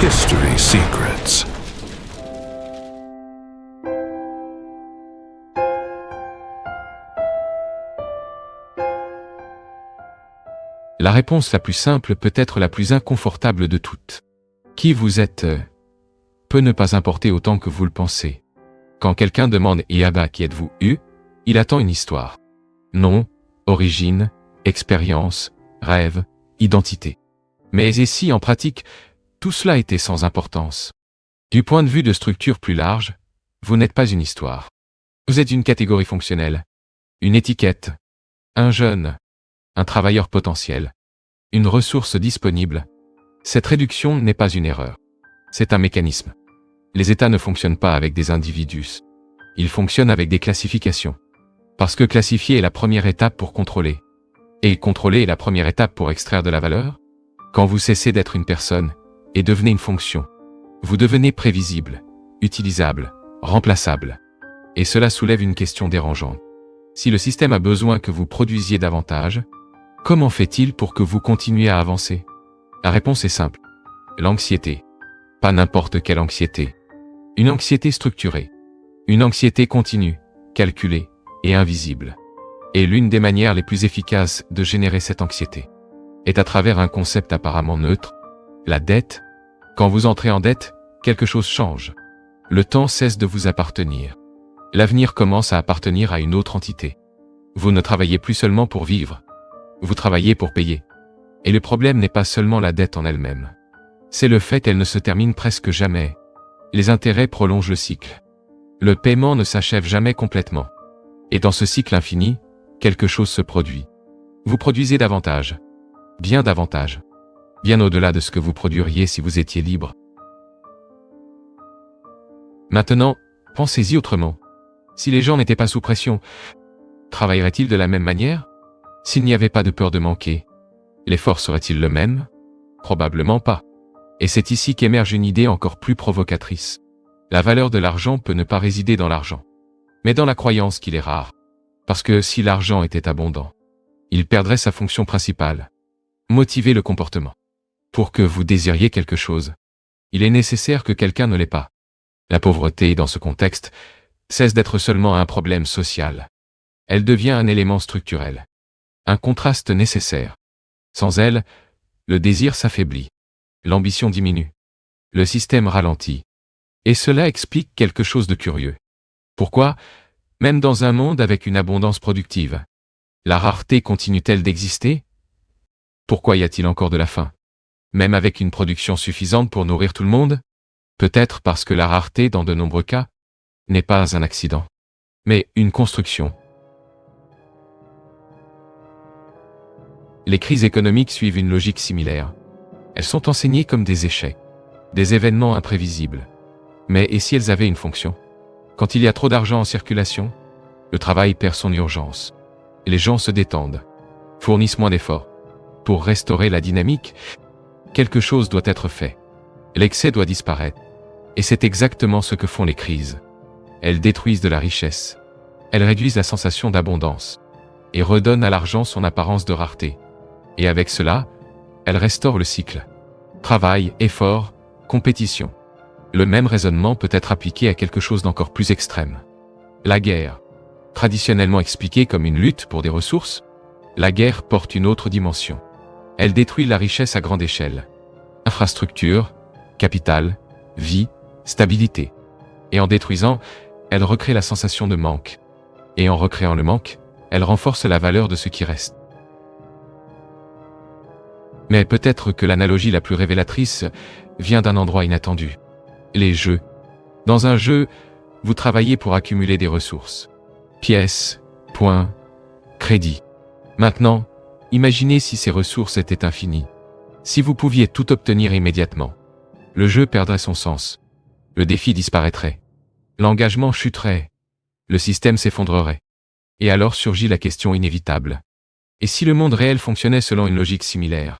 History Secrets. La réponse la plus simple peut être la plus inconfortable de toutes. Qui vous êtes peut ne pas importer autant que vous le pensez. Quand quelqu'un demande « Et qui êtes-vous » il attend une histoire. Nom, origine, expérience, rêve, identité. Mais et si en pratique, tout cela était sans importance? Du point de vue de structure plus large, vous n'êtes pas une histoire. Vous êtes une catégorie fonctionnelle, une étiquette, un jeune, un travailleur potentiel, une ressource disponible. Cette réduction n'est pas une erreur. C'est un mécanisme. Les États ne fonctionnent pas avec des individus. Ils fonctionnent avec des classifications. Parce que classifier est la première étape pour contrôler. Et contrôler est la première étape pour extraire de la valeur. Quand vous cessez d'être une personne et devenez une fonction, vous devenez prévisible, utilisable, remplaçable. Et cela soulève une question dérangeante. Si le système a besoin que vous produisiez davantage, comment fait-il pour que vous continuiez à avancer? La réponse est simple. L'anxiété. Pas n'importe quelle anxiété. Une anxiété structurée. Une anxiété continue, calculée et invisible. Et l'une des manières les plus efficaces de générer cette anxiété est à travers un concept apparemment neutre, la dette. Quand vous entrez en dette, quelque chose change. Le temps cesse de vous appartenir. L'avenir commence à appartenir à une autre entité. Vous ne travaillez plus seulement pour vivre. Vous travaillez pour payer. Et le problème n'est pas seulement la dette en elle-même. C'est le fait qu'elle ne se termine presque jamais. Les intérêts prolongent le cycle. Le paiement ne s'achève jamais complètement. Et dans ce cycle infini, quelque chose se produit. Vous produisez davantage. Bien davantage. Bien au-delà de ce que vous produiriez si vous étiez libre. Maintenant, pensez-y autrement. Si les gens n'étaient pas sous pression, travailleraient-ils de la même manière? S'il n'y avait pas de peur de manquer, l'effort serait-il le même? Probablement pas. Et c'est ici qu'émerge une idée encore plus provocatrice. La valeur de l'argent peut ne pas résider dans l'argent, mais dans la croyance qu'il est rare. Parce que si l'argent était abondant, il perdrait sa fonction principale. Motiver le comportement. Pour que vous désiriez quelque chose, il est nécessaire que quelqu'un ne l'ait pas. La pauvreté, dans ce contexte, cesse d'être seulement un problème social. Elle devient un élément structurel. Un contraste nécessaire. Sans elle, le désir s'affaiblit. L'ambition diminue. Le système ralentit. Et cela explique quelque chose de curieux. Pourquoi, même dans un monde avec une abondance productive, la rareté continue-t-elle d'exister? Pourquoi y a-t-il encore de la faim? Même avec une production suffisante pour nourrir tout le monde? Peut-être parce que la rareté, dans de nombreux cas, n'est pas un accident, mais une construction. Les crises économiques suivent une logique similaire. Elles sont enseignées comme des échecs, des événements imprévisibles. Mais et si elles avaient une fonction? Quand il y a trop d'argent en circulation, le travail perd son urgence. Les gens se détendent, fournissent moins d'efforts. Pour restaurer la dynamique, quelque chose doit être fait. L'excès doit disparaître. Et c'est exactement ce que font les crises. Elles détruisent de la richesse. Elles réduisent la sensation d'abondance. Et redonnent à l'argent son apparence de rareté. Et avec cela, elles restaurent le cycle. Travail, effort, compétition. Le même raisonnement peut être appliqué à quelque chose d'encore plus extrême. La guerre. Traditionnellement expliquée comme une lutte pour des ressources, la guerre porte une autre dimension. Elle détruit la richesse à grande échelle. Infrastructure, capital, vie, stabilité. Et en détruisant, elle recrée la sensation de manque. Et en recréant le manque, elle renforce la valeur de ce qui reste. Mais peut-être que l'analogie la plus révélatrice vient d'un endroit inattendu. Les jeux. Dans un jeu, vous travaillez pour accumuler des ressources. Pièces, points, crédits. Maintenant, imaginez si ces ressources étaient infinies. Si vous pouviez tout obtenir immédiatement. Le jeu perdrait son sens. Le défi disparaîtrait. L'engagement chuterait. Le système s'effondrerait. Et alors surgit la question inévitable. Et si le monde réel fonctionnait selon une logique similaire?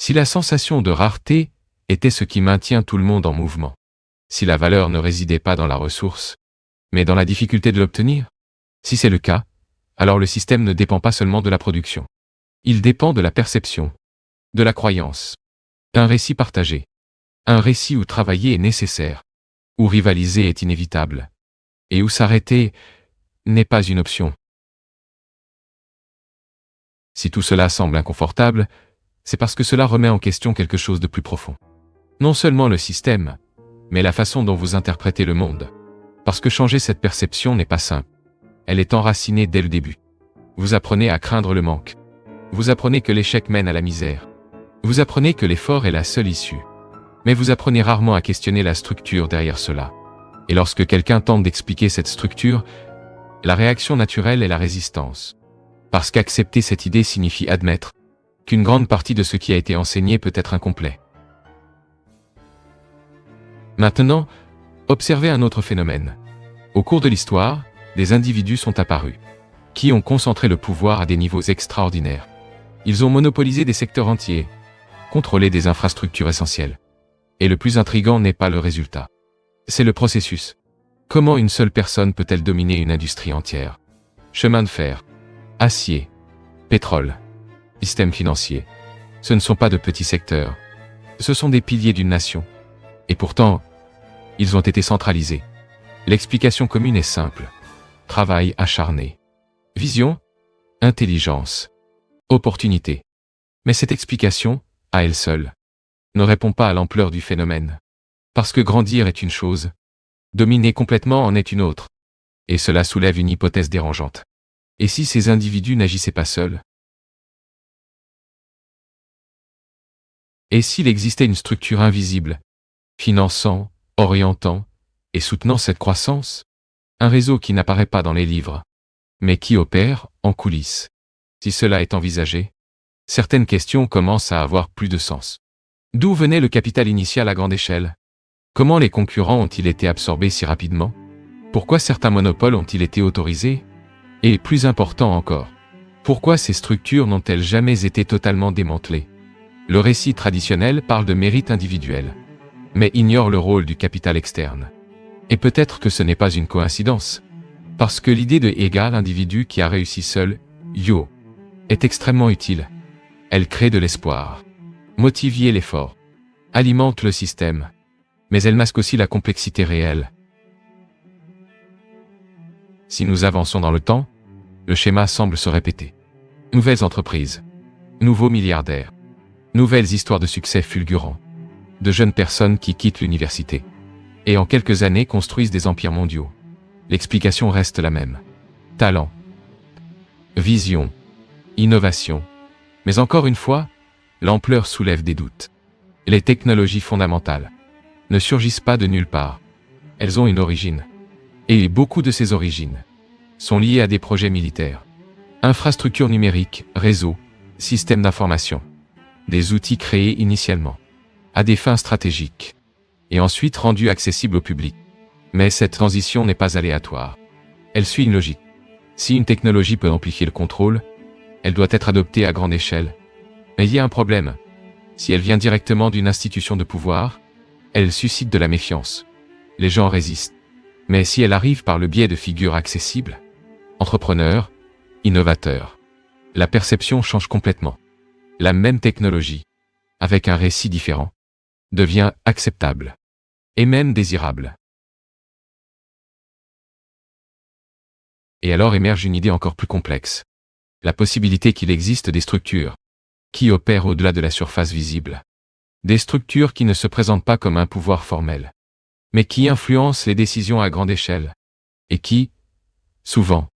Si la sensation de rareté était ce qui maintient tout le monde en mouvement? Si la valeur ne résidait pas dans la ressource, mais dans la difficulté de l'obtenir? Si c'est le cas, alors le système ne dépend pas seulement de la production. Il dépend de la perception, de la croyance, d'un récit partagé. Un récit où travailler est nécessaire, où rivaliser est inévitable, et où s'arrêter n'est pas une option. Si tout cela semble inconfortable, c'est parce que cela remet en question quelque chose de plus profond. Non seulement le système, mais la façon dont vous interprétez le monde. Parce que changer cette perception n'est pas simple. Elle est enracinée dès le début. Vous apprenez à craindre le manque. Vous apprenez que l'échec mène à la misère. Vous apprenez que l'effort est la seule issue. Mais vous apprenez rarement à questionner la structure derrière cela. Et lorsque quelqu'un tente d'expliquer cette structure, la réaction naturelle est la résistance. Parce qu'accepter cette idée signifie admettre qu'une grande partie de ce qui a été enseigné peut être incomplet. Maintenant, observez un autre phénomène. Au cours de l'histoire, des individus sont apparus, qui ont concentré le pouvoir à des niveaux extraordinaires. Ils ont monopolisé des secteurs entiers, contrôlé des infrastructures essentielles. Et le plus intrigant n'est pas le résultat. C'est le processus. Comment une seule personne peut-elle dominer une industrie entière? Chemin de fer, acier, pétrole, système financier. Ce ne sont pas de petits secteurs. Ce sont des piliers d'une nation. Et pourtant, ils ont été centralisés. L'explication commune est simple. Travail acharné. Vision, intelligence, opportunité. Mais cette explication, à elle seule, ne répond pas à l'ampleur du phénomène. Parce que grandir est une chose, dominer complètement en est une autre. Et cela soulève une hypothèse dérangeante. Et si ces individus n'agissaient pas seuls? Et s'il existait une structure invisible, finançant, orientant et soutenant cette croissance? Un réseau qui n'apparaît pas dans les livres, mais qui opère en coulisses. Si cela est envisagé, certaines questions commencent à avoir plus de sens. D'où venait le capital initial à grande échelle? Comment les concurrents ont-ils été absorbés si rapidement? Pourquoi certains monopoles ont-ils été autorisés? Et plus important encore, pourquoi ces structures n'ont-elles jamais été totalement démantelées? Le récit traditionnel parle de mérite individuel, mais ignore le rôle du capital externe. Et peut-être que ce n'est pas une coïncidence. Parce que l'idée de égal individu qui a réussi seul, yo, est extrêmement utile. Elle crée de l'espoir, motive l'effort, alimente le système, mais elle masque aussi la complexité réelle. Si nous avançons dans le temps, le schéma semble se répéter. Nouvelles entreprises, nouveaux milliardaires, nouvelles histoires de succès fulgurants, de jeunes personnes qui quittent l'université et en quelques années construisent des empires mondiaux. L'explication reste la même. Talent, vision, innovation. Mais encore une fois, l'ampleur soulève des doutes. Les technologies fondamentales ne surgissent pas de nulle part. Elles ont une origine. Et beaucoup de ces origines sont liées à des projets militaires. Infrastructures numériques, réseaux, systèmes d'information. Des outils créés initialement à des fins stratégiques et ensuite rendus accessibles au public. Mais cette transition n'est pas aléatoire. Elle suit une logique. Si une technologie peut amplifier le contrôle, elle doit être adoptée à grande échelle. Mais il y a un problème. Si elle vient directement d'une institution de pouvoir, elle suscite de la méfiance. Les gens résistent. Mais si elle arrive par le biais de figures accessibles, entrepreneurs, innovateurs, la perception change complètement. La même technologie, avec un récit différent, devient acceptable et même désirable. Et alors émerge une idée encore plus complexe. La possibilité qu'il existe des structures qui opèrent au-delà de la surface visible. Des structures qui ne se présentent pas comme un pouvoir formel, mais qui influencent les décisions à grande échelle, et qui, souvent,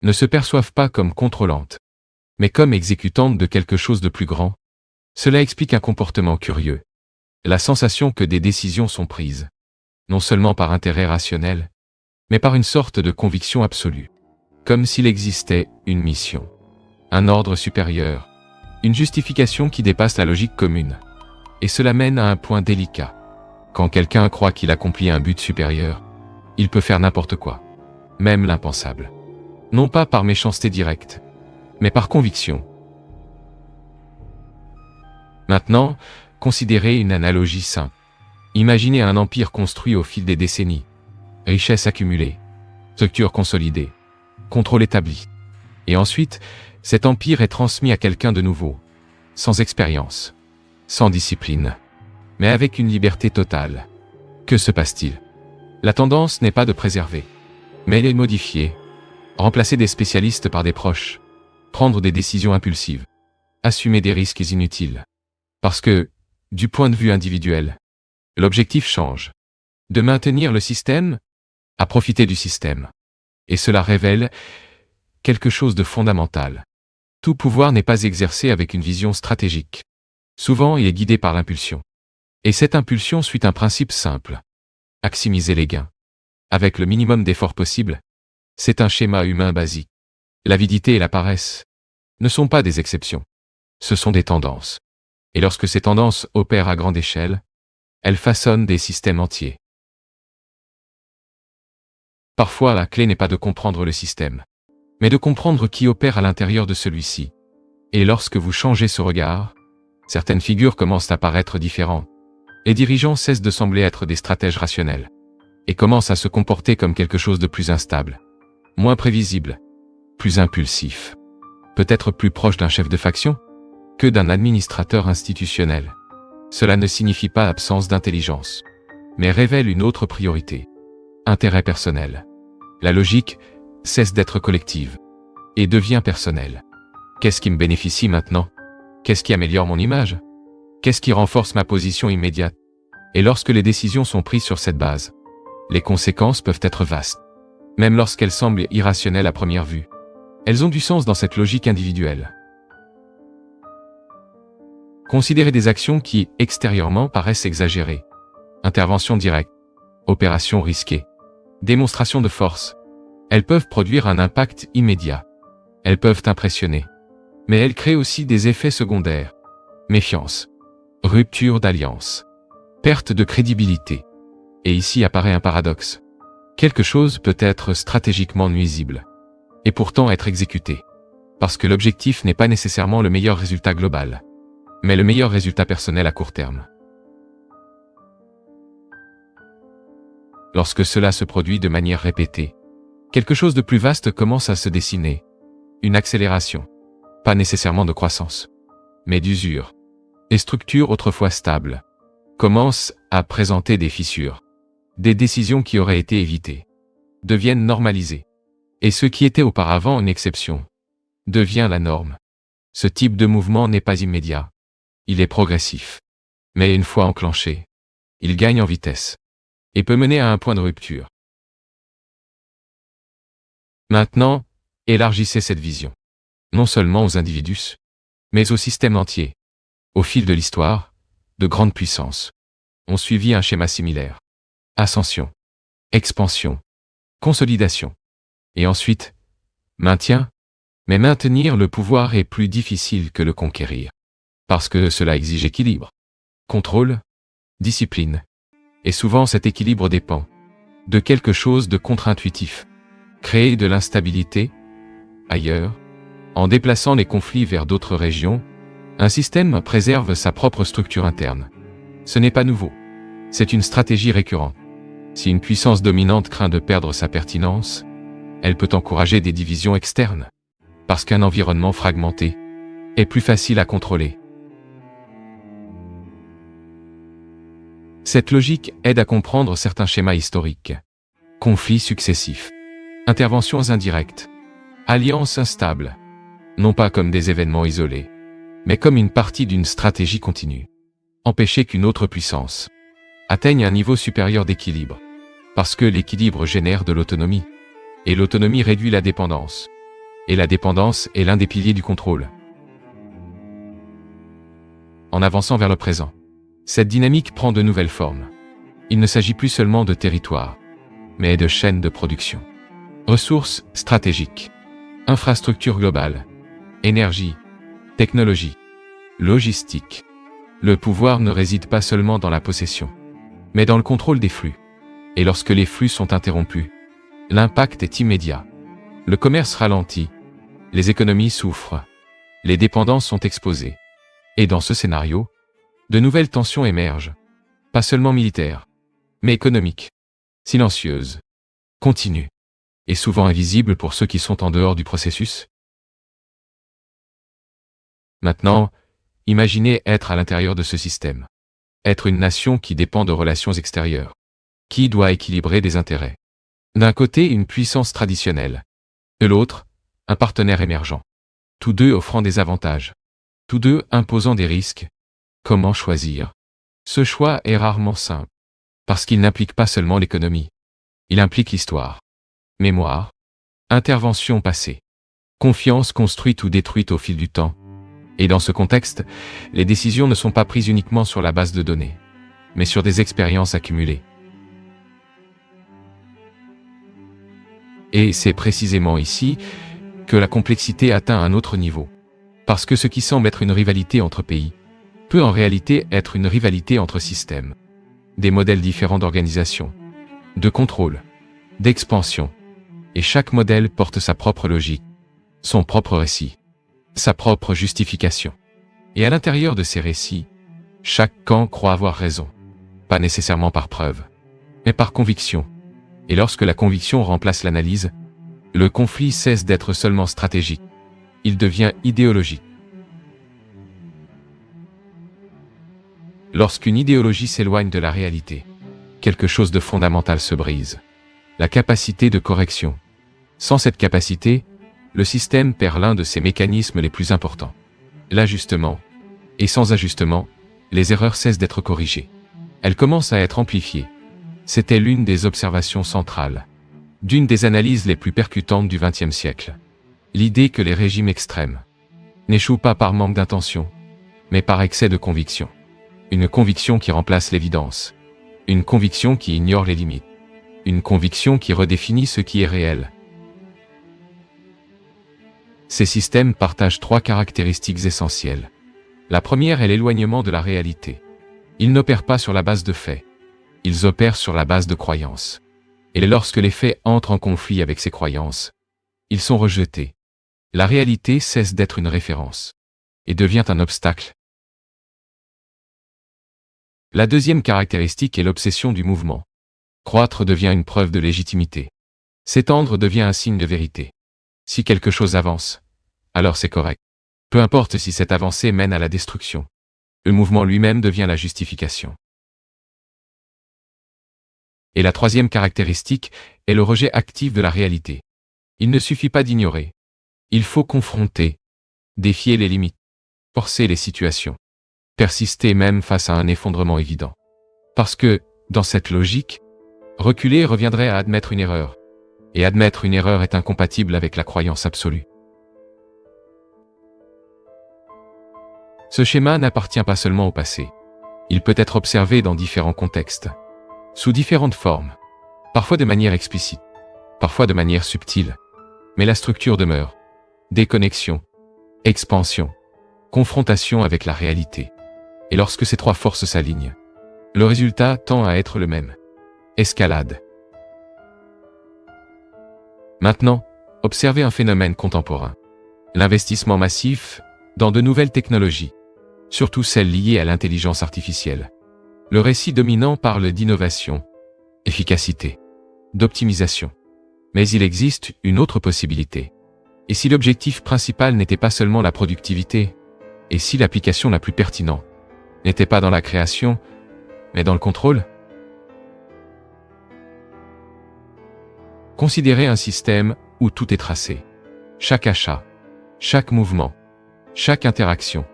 ne se perçoivent pas comme contrôlantes, mais comme exécutantes de quelque chose de plus grand. Cela explique un comportement curieux. La sensation que des décisions sont prises, non seulement par intérêt rationnel, mais par une sorte de conviction absolue. Comme s'il existait une mission, un ordre supérieur, une justification qui dépasse la logique commune. Et cela mène à un point délicat. Quand quelqu'un croit qu'il accomplit un but supérieur, il peut faire n'importe quoi, même l'impensable. Non pas par méchanceté directe, mais par conviction. Maintenant, considérez une analogie simple. Imaginez un empire construit au fil des décennies. Richesse accumulée, structure consolidée, contrôle établi. Et ensuite, cet empire est transmis à quelqu'un de nouveau, sans expérience, sans discipline, mais avec une liberté totale. Que se passe-t-il? La tendance n'est pas de préserver, mais elle est de modifier, remplacer des spécialistes par des proches, prendre des décisions impulsives, assumer des risques inutiles. Parce que, du point de vue individuel, l'objectif change. De maintenir le système, à profiter du système. Et cela révèle quelque chose de fondamental. Tout pouvoir n'est pas exercé avec une vision stratégique. Souvent, il est guidé par l'impulsion. Et cette impulsion suit un principe simple. Maximiser les gains. Avec le minimum d'efforts possible. C'est un schéma humain basique. L'avidité et la paresse ne sont pas des exceptions. Ce sont des tendances. Et lorsque ces tendances opèrent à grande échelle, elles façonnent des systèmes entiers. Parfois, la clé n'est pas de comprendre le système, mais de comprendre qui opère à l'intérieur de celui-ci. Et lorsque vous changez ce regard, certaines figures commencent à paraître différentes. Les dirigeants cessent de sembler être des stratèges rationnels et commencent à se comporter comme quelque chose de plus instable, moins prévisible, plus impulsif, peut-être plus proche d'un chef de faction que d'un administrateur institutionnel. Cela ne signifie pas absence d'intelligence, mais révèle une autre priorité. Intérêt personnel. La logique cesse d'être collective et devient personnelle. Qu'est-ce qui me bénéficie maintenant? Qu'est-ce qui améliore mon image? Qu'est-ce qui renforce ma position immédiate? Et lorsque les décisions sont prises sur cette base, les conséquences peuvent être vastes. Même lorsqu'elles semblent irrationnelles à première vue, elles ont du sens dans cette logique individuelle. Considérez des actions qui, extérieurement, paraissent exagérées. Intervention directe. Opération risquée. Démonstration de force. Elles peuvent produire un impact immédiat. Elles peuvent impressionner. Mais elles créent aussi des effets secondaires. Méfiance. Rupture d'alliance. Perte de crédibilité. Et ici apparaît un paradoxe. Quelque chose peut être stratégiquement nuisible, et pourtant être exécuté. Parce que l'objectif n'est pas nécessairement le meilleur résultat global, mais le meilleur résultat personnel à court terme. Lorsque cela se produit de manière répétée, quelque chose de plus vaste commence à se dessiner. Une accélération. Pas nécessairement de croissance, mais d'usure. Les structures autrefois stables commencent à présenter des fissures. Des décisions qui auraient été évitées deviennent normalisées. Et ce qui était auparavant une exception devient la norme. Ce type de mouvement n'est pas immédiat. Il est progressif. Mais une fois enclenché, il gagne en vitesse et peut mener à un point de rupture. Maintenant, élargissez cette vision. Non seulement aux individus, mais au système entier. Au fil de l'histoire, de grandes puissances ont suivi un schéma similaire. Ascension, expansion, consolidation. Et ensuite, maintien. Mais maintenir le pouvoir est plus difficile que le conquérir. Parce que cela exige équilibre, contrôle, discipline. Et souvent cet équilibre dépend de quelque chose de contre-intuitif. Créer de l'instabilité ailleurs, en déplaçant les conflits vers d'autres régions, un système préserve sa propre structure interne. Ce n'est pas nouveau. C'est une stratégie récurrente. Si une puissance dominante craint de perdre sa pertinence, elle peut encourager des divisions externes. Parce qu'un environnement fragmenté est plus facile à contrôler. Cette logique aide à comprendre certains schémas historiques. Conflits successifs. Interventions indirectes. Alliances instables. Non pas comme des événements isolés, mais comme une partie d'une stratégie continue. Empêcher qu'une autre puissance atteigne un niveau supérieur d'équilibre. Parce que l'équilibre génère de l'autonomie. Et l'autonomie réduit la dépendance. Et la dépendance est l'un des piliers du contrôle. En avançant vers le présent, cette dynamique prend de nouvelles formes. Il ne s'agit plus seulement de territoire, mais de chaînes de production. Ressources stratégiques, infrastructures globales, énergie, technologie, logistique. Le pouvoir ne réside pas seulement dans la possession, mais dans le contrôle des flux. Et lorsque les flux sont interrompus, l'impact est immédiat. Le commerce ralentit, les économies souffrent, les dépendances sont exposées. Et dans ce scénario, de nouvelles tensions émergent, pas seulement militaires, mais économiques, silencieuses, continues, et souvent invisibles pour ceux qui sont en dehors du processus. Maintenant, imaginez être à l'intérieur de ce système. Être une nation qui dépend de relations extérieures. Qui doit équilibrer des intérêts. D'un côté, une puissance traditionnelle. De l'autre, un partenaire émergent. Tous deux offrant des avantages. Tous deux imposant des risques. Comment choisir? Ce choix est rarement simple. Parce qu'il n'implique pas seulement l'économie. Il implique l'histoire. Mémoire. Intervention passée. Confiance construite ou détruite au fil du temps. Et dans ce contexte, les décisions ne sont pas prises uniquement sur la base de données, mais sur des expériences accumulées. Et c'est précisément ici que la complexité atteint un autre niveau. Parce que ce qui semble être une rivalité entre pays peut en réalité être une rivalité entre systèmes. Des modèles différents d'organisation, de contrôle, d'expansion. Et chaque modèle porte sa propre logique, son propre récit, sa propre justification. Et à l'intérieur de ces récits, chaque camp croit avoir raison. Pas nécessairement par preuve, mais par conviction. Et lorsque la conviction remplace l'analyse, le conflit cesse d'être seulement stratégique. Il devient idéologique. Lorsqu'une idéologie s'éloigne de la réalité, quelque chose de fondamental se brise. La capacité de correction. Sans cette capacité, le système perd l'un de ses mécanismes les plus importants. L'ajustement. Et sans ajustement, les erreurs cessent d'être corrigées. Elles commencent à être amplifiées. C'était l'une des observations centrales, d'une des analyses les plus percutantes du XXe siècle. L'idée que les régimes extrêmes n'échouent pas par manque d'intention, mais par excès de conviction. Une conviction qui remplace l'évidence. Une conviction qui ignore les limites. Une conviction qui redéfinit ce qui est réel. Ces systèmes partagent trois caractéristiques essentielles. La première est l'éloignement de la réalité. Ils n'opèrent pas sur la base de faits. Ils opèrent sur la base de croyances. Et lorsque les faits entrent en conflit avec ces croyances, ils sont rejetés. La réalité cesse d'être une référence et devient un obstacle. La deuxième caractéristique est l'obsession du mouvement. Croître devient une preuve de légitimité. S'étendre devient un signe de vérité. Si quelque chose avance, alors c'est correct. Peu importe si cette avancée mène à la destruction. Le mouvement lui-même devient la justification. Et la troisième caractéristique est le rejet actif de la réalité. Il ne suffit pas d'ignorer. Il faut confronter, défier les limites, forcer les situations, persister même face à un effondrement évident. Parce que, dans cette logique, reculer reviendrait à admettre une erreur. Et admettre une erreur est incompatible avec la croyance absolue. Ce schéma n'appartient pas seulement au passé. Il peut être observé dans différents contextes, sous différentes formes, parfois de manière explicite, parfois de manière subtile. Mais la structure demeure. Déconnexion, expansion, confrontation avec la réalité. Et lorsque ces trois forces s'alignent, le résultat tend à être le même. Escalade. Maintenant, observez un phénomène contemporain. L'investissement massif dans de nouvelles technologies, surtout celles liées à l'intelligence artificielle. Le récit dominant parle d'innovation, efficacité, d'optimisation. Mais il existe une autre possibilité. Et si l'objectif principal n'était pas seulement la productivité, et si l'application la plus pertinente n'était pas dans la création, mais dans le contrôle? Considérez un système où tout est tracé. Chaque achat, chaque mouvement, chaque interaction.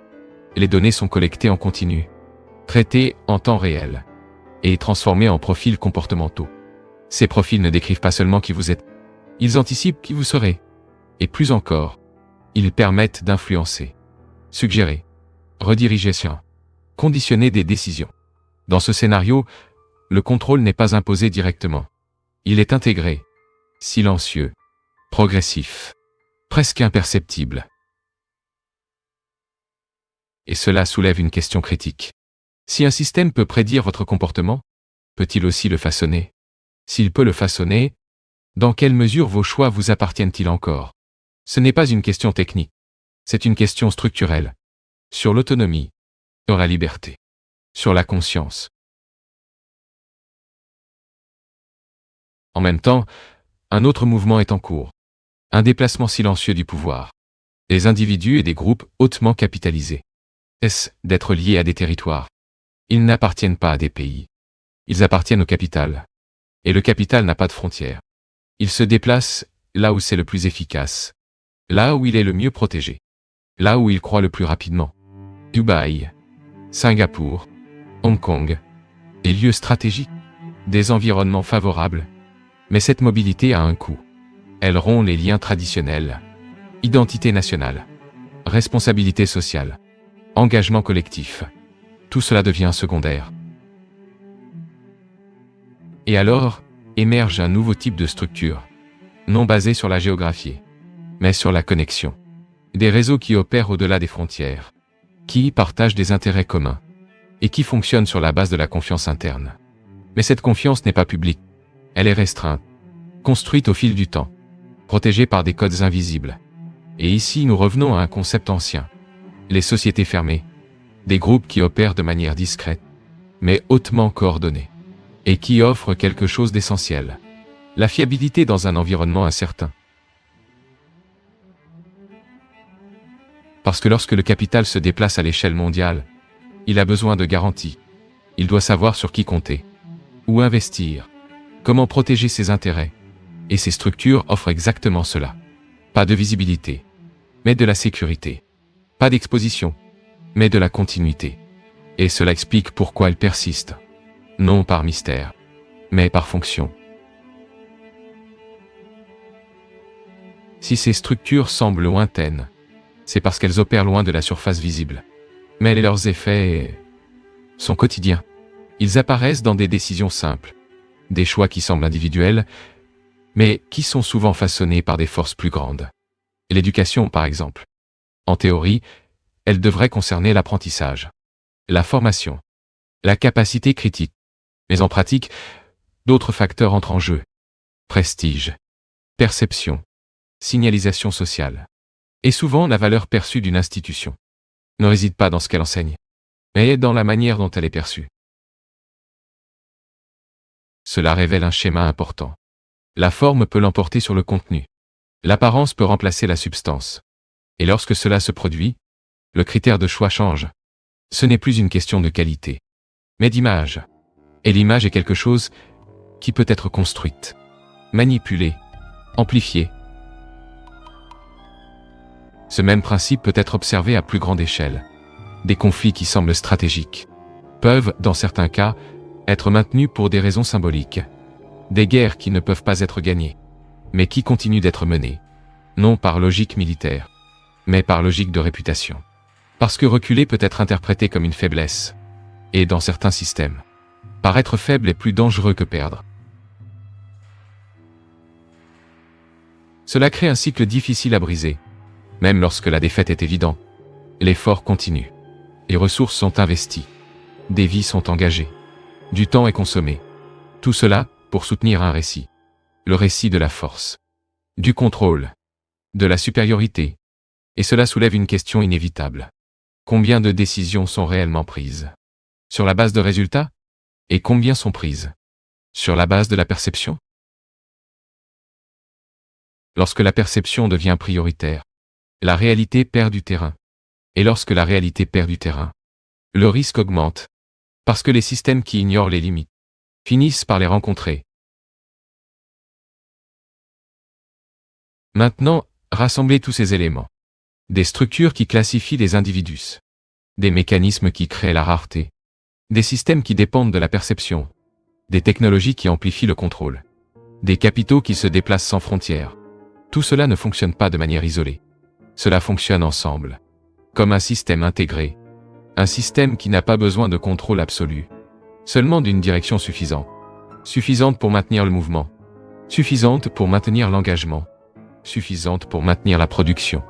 Les données sont collectées en continu, traitées en temps réel, et transformées en profils comportementaux. Ces profils ne décrivent pas seulement qui vous êtes, ils anticipent qui vous serez. Et plus encore, ils permettent d'influencer, suggérer, rediriger sur, conditionner des décisions. Dans ce scénario, le contrôle n'est pas imposé directement. Il est intégré, silencieux, progressif, presque imperceptible. Et cela soulève une question critique. Si un système peut prédire votre comportement, peut-il aussi le façonner? S'il peut le façonner, dans quelle mesure vos choix vous appartiennent-ils encore? Ce n'est pas une question technique. C'est une question structurelle. Sur l'autonomie, sur la liberté, sur la conscience. En même temps, un autre mouvement est en cours. Un déplacement silencieux du pouvoir. Des individus et des groupes hautement capitalisés. Est-ce d'être liés à des territoires? Ils n'appartiennent pas à des pays. Ils appartiennent au capital. Et le capital n'a pas de frontières. Il se déplace là où c'est le plus efficace. Là où il est le mieux protégé. Là où il croît le plus rapidement. Dubaï, Singapour, Hong Kong. Des lieux stratégiques. Des environnements favorables. Mais cette mobilité a un coût. Elle rompt les liens traditionnels. Identité nationale. Responsabilité sociale. Engagement collectif. Tout cela devient secondaire. Et alors, émerge un nouveau type de structure. Non basé sur la géographie, mais sur la connexion. Des réseaux qui opèrent au-delà des frontières. Qui partagent des intérêts communs. Et qui fonctionnent sur la base de la confiance interne. Mais cette confiance n'est pas publique. Elle est restreinte. Construite au fil du temps. Protégée par des codes invisibles. Et ici nous revenons à un concept ancien. Les sociétés fermées. Des groupes qui opèrent de manière discrète, mais hautement coordonnée. Et qui offrent quelque chose d'essentiel. La fiabilité dans un environnement incertain. Parce que lorsque le capital se déplace à l'échelle mondiale, il a besoin de garanties. Il doit savoir sur qui compter. Où investir. Comment protéger ses intérêts. Et ces structures offrent exactement cela. Pas de visibilité, mais de la sécurité. Pas d'exposition, mais de la continuité. Et cela explique pourquoi elles persistent. Non par mystère, mais par fonction. Si ces structures semblent lointaines, c'est parce qu'elles opèrent loin de la surface visible. Mais leurs effets sont quotidiens. Ils apparaissent dans des décisions simples, des choix qui semblent individuels, mais qui sont souvent façonnés par des forces plus grandes. L'éducation, par exemple. En théorie, elle devrait concerner l'apprentissage, la formation, la capacité critique. Mais en pratique, d'autres facteurs entrent en jeu. Prestige, perception, signalisation sociale. Et souvent, la valeur perçue d'une institution ne réside pas dans ce qu'elle enseigne, mais dans la manière dont elle est perçue. Cela révèle un schéma important. La forme peut l'emporter sur le contenu. L'apparence peut remplacer la substance. Et lorsque cela se produit, le critère de choix change. Ce n'est plus une question de qualité, mais d'image. Et l'image est quelque chose qui peut être construite, manipulée, amplifiée. Ce même principe peut être observé à plus grande échelle. Des conflits qui semblent stratégiques peuvent, dans certains cas, être maintenus pour des raisons symboliques. Des guerres qui ne peuvent pas être gagnées, mais qui continuent d'être menées, non par logique militaire, mais par logique de réputation. Parce que reculer peut être interprété comme une faiblesse. Et dans certains systèmes, paraître faible est plus dangereux que perdre. Cela crée un cycle difficile à briser. Même lorsque la défaite est évidente, l'effort continue. Les ressources sont investies. Des vies sont engagées. Du temps est consommé. Tout cela pour soutenir un récit. Le récit de la force, du contrôle, de la supériorité. Et cela soulève une question inévitable. Combien de décisions sont réellement prises? Sur la base de résultats? Et combien sont prises? Sur la base de la perception? Lorsque la perception devient prioritaire, la réalité perd du terrain. Et lorsque la réalité perd du terrain, le risque augmente. Parce que les systèmes qui ignorent les limites finissent par les rencontrer. Maintenant, rassemblez tous ces éléments. Des structures qui classifient les individus. Des mécanismes qui créent la rareté. Des systèmes qui dépendent de la perception. Des technologies qui amplifient le contrôle. Des capitaux qui se déplacent sans frontières. Tout cela ne fonctionne pas de manière isolée. Cela fonctionne ensemble. Comme un système intégré. Un système qui n'a pas besoin de contrôle absolu. Seulement d'une direction suffisante. Suffisante pour maintenir le mouvement. Suffisante pour maintenir l'engagement. Suffisante pour maintenir la production.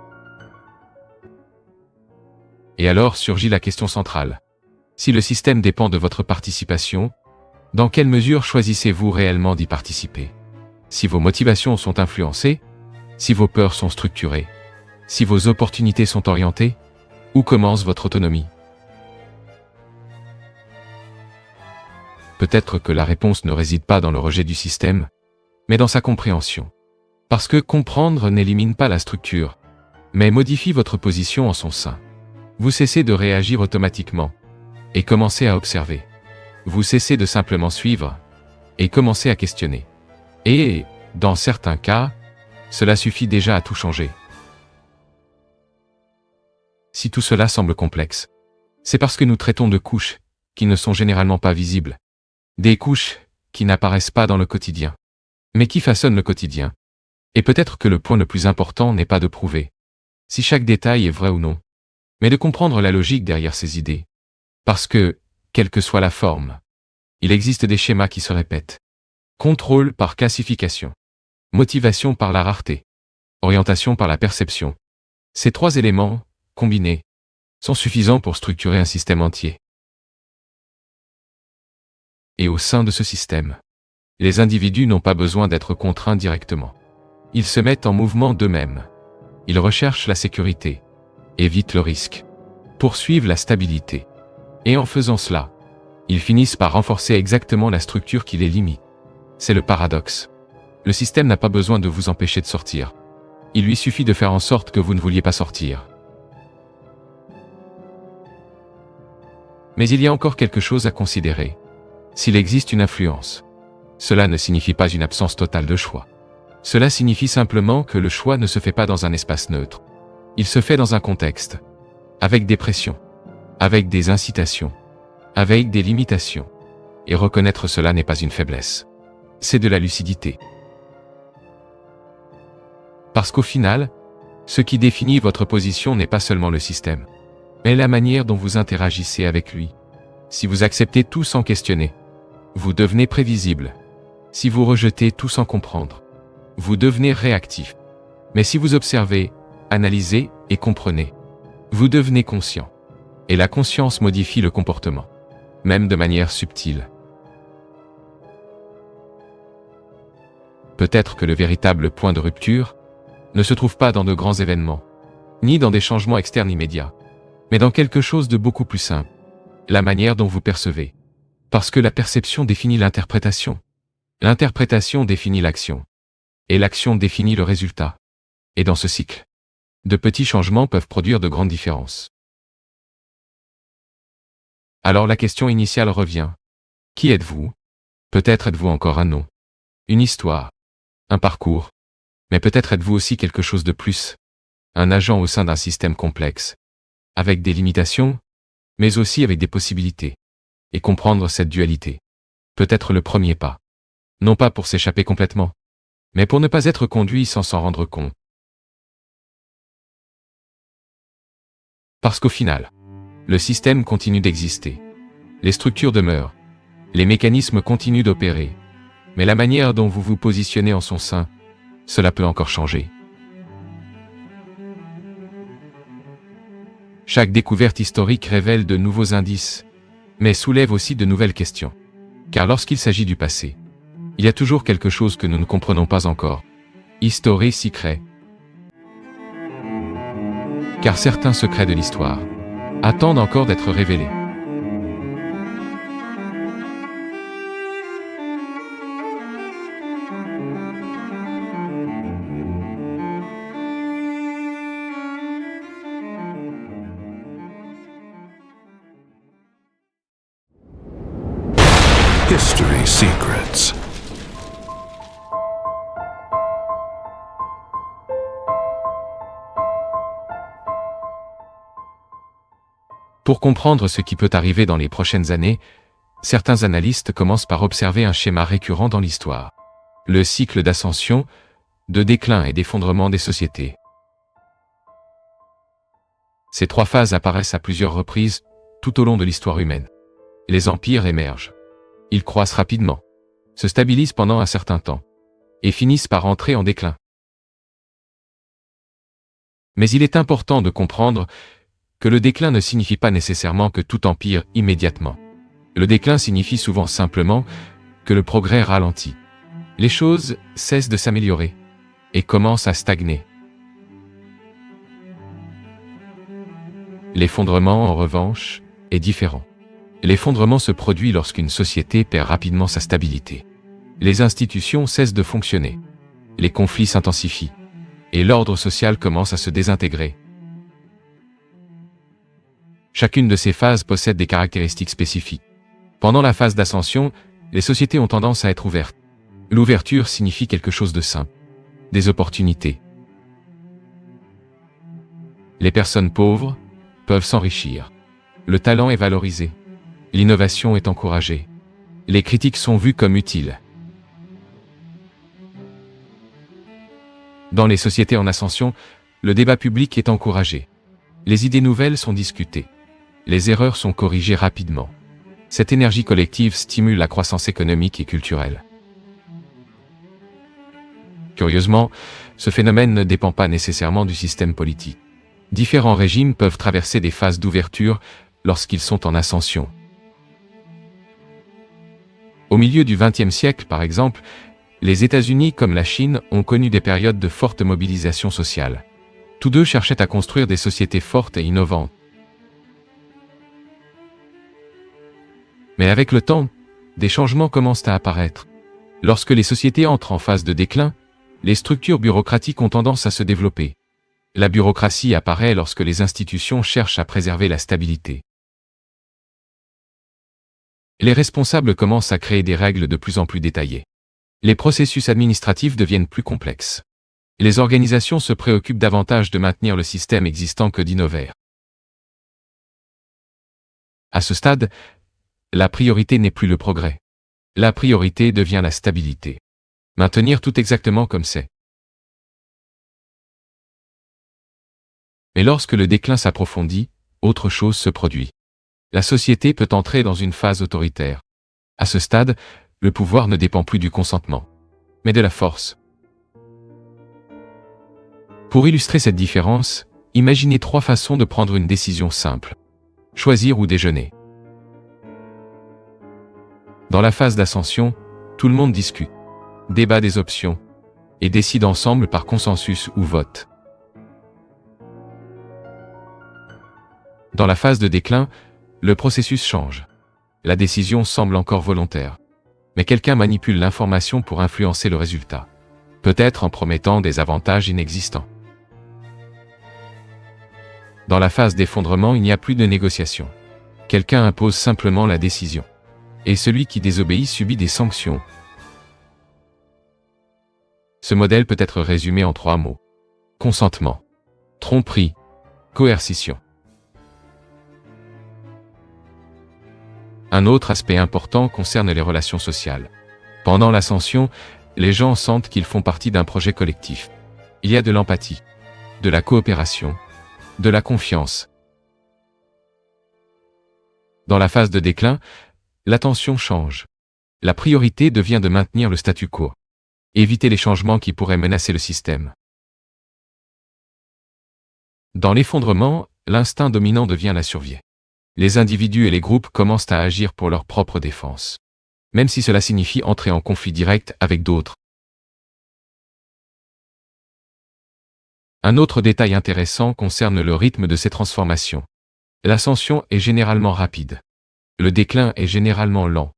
Et alors surgit la question centrale. Si le système dépend de votre participation, dans quelle mesure choisissez-vous réellement d'y participer? Si vos motivations sont influencées, si vos peurs sont structurées, si vos opportunités sont orientées, où commence votre autonomie? Peut-être que la réponse ne réside pas dans le rejet du système, mais dans sa compréhension. Parce que comprendre n'élimine pas la structure, mais modifie votre position en son sein. Vous cessez de réagir automatiquement, et commencez à observer. Vous cessez de simplement suivre et commencez à questionner. Et, dans certains cas, cela suffit déjà à tout changer. Si tout cela semble complexe, c'est parce que nous traitons de couches qui ne sont généralement pas visibles. Des couches qui n'apparaissent pas dans le quotidien, mais qui façonnent le quotidien. Et peut-être que le point le plus important n'est pas de prouver si chaque détail est vrai ou non, mais de comprendre la logique derrière ces idées. Parce que, quelle que soit la forme, il existe des schémas qui se répètent. Contrôle par classification. Motivation par la rareté. Orientation par la perception. Ces trois éléments, combinés, sont suffisants pour structurer un système entier. Et au sein de ce système, les individus n'ont pas besoin d'être contraints directement. Ils se mettent en mouvement d'eux-mêmes. Ils recherchent la sécurité, évitent le risque, poursuivent la stabilité. Et en faisant cela, ils finissent par renforcer exactement la structure qui les limite. C'est le paradoxe. Le système n'a pas besoin de vous empêcher de sortir. Il lui suffit de faire en sorte que vous ne vouliez pas sortir. Mais il y a encore quelque chose à considérer. S'il existe une influence, cela ne signifie pas une absence totale de choix. Cela signifie simplement que le choix ne se fait pas dans un espace neutre. Il se fait dans un contexte, avec des pressions, avec des incitations, avec des limitations. Et reconnaître cela n'est pas une faiblesse. C'est de la lucidité. Parce qu'au final, ce qui définit votre position n'est pas seulement le système, mais la manière dont vous interagissez avec lui. Si vous acceptez tout sans questionner, vous devenez prévisible. Si vous rejetez tout sans comprendre, vous devenez réactif. Mais si vous observez, analysez et comprenez, vous devenez conscient. Et la conscience modifie le comportement, même de manière subtile. Peut-être que le véritable point de rupture ne se trouve pas dans de grands événements, ni dans des changements externes immédiats, mais dans quelque chose de beaucoup plus simple, la manière dont vous percevez. Parce que la perception définit l'interprétation. L'interprétation définit l'action. Et l'action définit le résultat. Et dans ce cycle, de petits changements peuvent produire de grandes différences. Alors la question initiale revient. Qui êtes-vous? Peut-être êtes-vous encore un nom, une histoire, un parcours, mais peut-être êtes-vous aussi quelque chose de plus, un agent au sein d'un système complexe, avec des limitations, mais aussi avec des possibilités. Et comprendre cette dualité peut être le premier pas. Non pas pour s'échapper complètement, mais pour ne pas être conduit sans s'en rendre compte. Parce qu'au final, le système continue d'exister. Les structures demeurent. Les mécanismes continuent d'opérer. Mais la manière dont vous vous positionnez en son sein, cela peut encore changer. Chaque découverte historique révèle de nouveaux indices, mais soulève aussi de nouvelles questions. Car lorsqu'il s'agit du passé, il y a toujours quelque chose que nous ne comprenons pas encore. History secret. Car certains secrets de l'histoire attendent encore d'être révélés. History Secrets. Pour comprendre ce qui peut arriver dans les prochaines années, certains analystes commencent par observer un schéma récurrent dans l'histoire. Le cycle d'ascension, de déclin et d'effondrement des sociétés. Ces trois phases apparaissent à plusieurs reprises tout au long de l'histoire humaine. Les empires émergent. Ils croissent rapidement, se stabilisent pendant un certain temps, et finissent par entrer en déclin. Mais il est important de comprendre que le déclin ne signifie pas nécessairement que tout empire immédiatement. Le déclin signifie souvent simplement que le progrès ralentit. Les choses cessent de s'améliorer et commencent à stagner. L'effondrement, en revanche, est différent. L'effondrement se produit lorsqu'une société perd rapidement sa stabilité. Les institutions cessent de fonctionner. Les conflits s'intensifient. Et l'ordre social commence à se désintégrer. Chacune de ces phases possède des caractéristiques spécifiques. Pendant la phase d'ascension, les sociétés ont tendance à être ouvertes. L'ouverture signifie quelque chose de simple. Des opportunités. Les personnes pauvres peuvent s'enrichir. Le talent est valorisé. L'innovation est encouragée. Les critiques sont vues comme utiles. Dans les sociétés en ascension, le débat public est encouragé. Les idées nouvelles sont discutées. Les erreurs sont corrigées rapidement. Cette énergie collective stimule la croissance économique et culturelle. Curieusement, ce phénomène ne dépend pas nécessairement du système politique. Différents régimes peuvent traverser des phases d'ouverture lorsqu'ils sont en ascension. Au milieu du XXe siècle, par exemple, les États-Unis comme la Chine ont connu des périodes de forte mobilisation sociale. Tous deux cherchaient à construire des sociétés fortes et innovantes. Mais avec le temps, des changements commencent à apparaître. Lorsque les sociétés entrent en phase de déclin, les structures bureaucratiques ont tendance à se développer. La bureaucratie apparaît lorsque les institutions cherchent à préserver la stabilité. Les responsables commencent à créer des règles de plus en plus détaillées. Les processus administratifs deviennent plus complexes. Les organisations se préoccupent davantage de maintenir le système existant que d'innover. À ce stade, la priorité n'est plus le progrès. La priorité devient la stabilité. Maintenir tout exactement comme c'est. Mais lorsque le déclin s'approfondit, autre chose se produit. La société peut entrer dans une phase autoritaire. À ce stade, le pouvoir ne dépend plus du consentement, mais de la force. Pour illustrer cette différence, imaginez 3 façons de prendre une décision simple. Choisir ou déjeuner. Dans la phase d'ascension, tout le monde discute, débat des options, et décide ensemble par consensus ou vote. Dans la phase de déclin, le processus change. La décision semble encore volontaire. Mais quelqu'un manipule l'information pour influencer le résultat. Peut-être en promettant des avantages inexistants. Dans la phase d'effondrement, il n'y a plus de négociation. Quelqu'un impose simplement la décision. Et celui qui désobéit subit des sanctions. Ce modèle peut être résumé en 3 mots. Consentement, tromperie, coercition. Un autre aspect important concerne les relations sociales. Pendant l'ascension, les gens sentent qu'ils font partie d'un projet collectif. Il y a de l'empathie, de la coopération, de la confiance. Dans la phase de déclin, l'attention change. La priorité devient de maintenir le statu quo. Éviter les changements qui pourraient menacer le système. Dans l'effondrement, l'instinct dominant devient la survie. Les individus et les groupes commencent à agir pour leur propre défense. Même si cela signifie entrer en conflit direct avec d'autres. Un autre détail intéressant concerne le rythme de ces transformations. L'ascension est généralement rapide. Le déclin est généralement lent.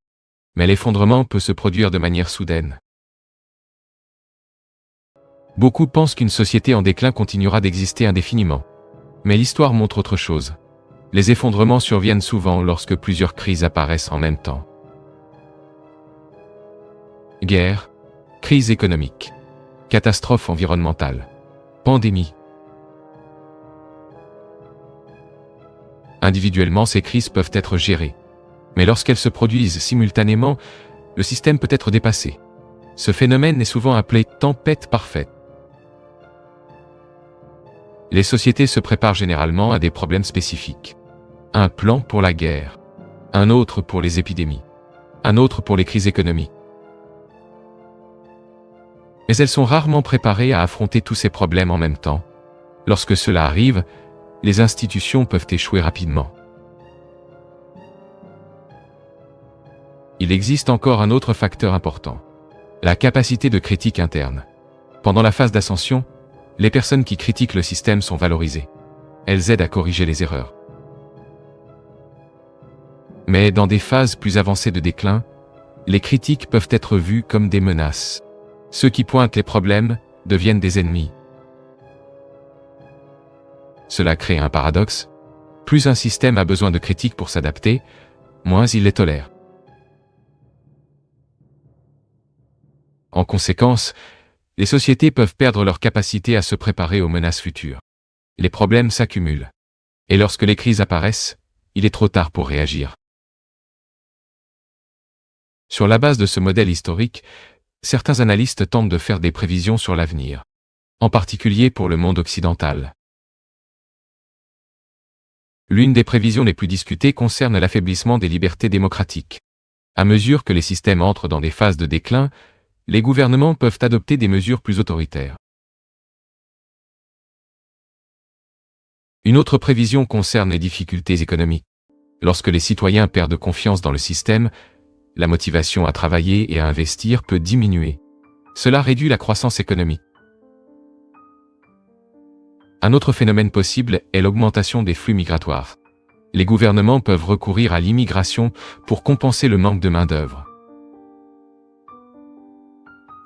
Mais l'effondrement peut se produire de manière soudaine. Beaucoup pensent qu'une société en déclin continuera d'exister indéfiniment. Mais l'histoire montre autre chose. Les effondrements surviennent souvent lorsque plusieurs crises apparaissent en même temps. Guerre, crise économique, catastrophe environnementale, pandémie. Individuellement, ces crises peuvent être gérées. Mais lorsqu'elles se produisent simultanément, le système peut être dépassé. Ce phénomène est souvent appelé « tempête parfaite ». Les sociétés se préparent généralement à des problèmes spécifiques. Un plan pour la guerre, un autre pour les épidémies, un autre pour les crises économiques. Mais elles sont rarement préparées à affronter tous ces problèmes en même temps. Lorsque cela arrive, les institutions peuvent échouer rapidement. Il existe encore un autre facteur important. La capacité de critique interne. Pendant la phase d'ascension, les personnes qui critiquent le système sont valorisées. Elles aident à corriger les erreurs. Mais dans des phases plus avancées de déclin, les critiques peuvent être vues comme des menaces. Ceux qui pointent les problèmes deviennent des ennemis. Cela crée un paradoxe. Plus un système a besoin de critiques pour s'adapter, moins il les tolère. En conséquence, les sociétés peuvent perdre leur capacité à se préparer aux menaces futures. Les problèmes s'accumulent. Et lorsque les crises apparaissent, il est trop tard pour réagir. Sur la base de ce modèle historique, certains analystes tentent de faire des prévisions sur l'avenir, en particulier pour le monde occidental. L'une des prévisions les plus discutées concerne l'affaiblissement des libertés démocratiques. À mesure que les systèmes entrent dans des phases de déclin, les gouvernements peuvent adopter des mesures plus autoritaires. Une autre prévision concerne les difficultés économiques. Lorsque les citoyens perdent confiance dans le système, la motivation à travailler et à investir peut diminuer. Cela réduit la croissance économique. Un autre phénomène possible est l'augmentation des flux migratoires. Les gouvernements peuvent recourir à l'immigration pour compenser le manque de main-d'œuvre.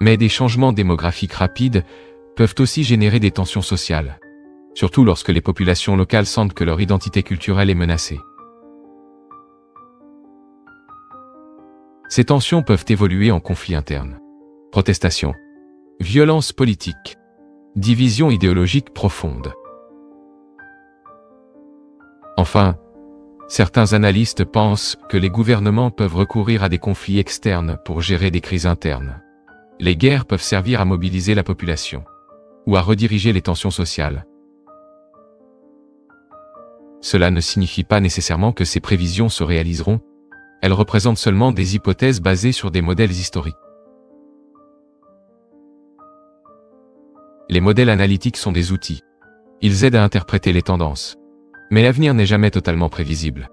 Mais des changements démographiques rapides peuvent aussi générer des tensions sociales, surtout lorsque les populations locales sentent que leur identité culturelle est menacée. Ces tensions peuvent évoluer en conflits internes, protestations, violences politiques, divisions idéologiques profondes. Enfin, certains analystes pensent que les gouvernements peuvent recourir à des conflits externes pour gérer des crises internes. Les guerres peuvent servir à mobiliser la population ou à rediriger les tensions sociales. Cela ne signifie pas nécessairement que ces prévisions se réaliseront, elles représentent seulement des hypothèses basées sur des modèles historiques. Les modèles analytiques sont des outils. Ils aident à interpréter les tendances. Mais l'avenir n'est jamais totalement prévisible.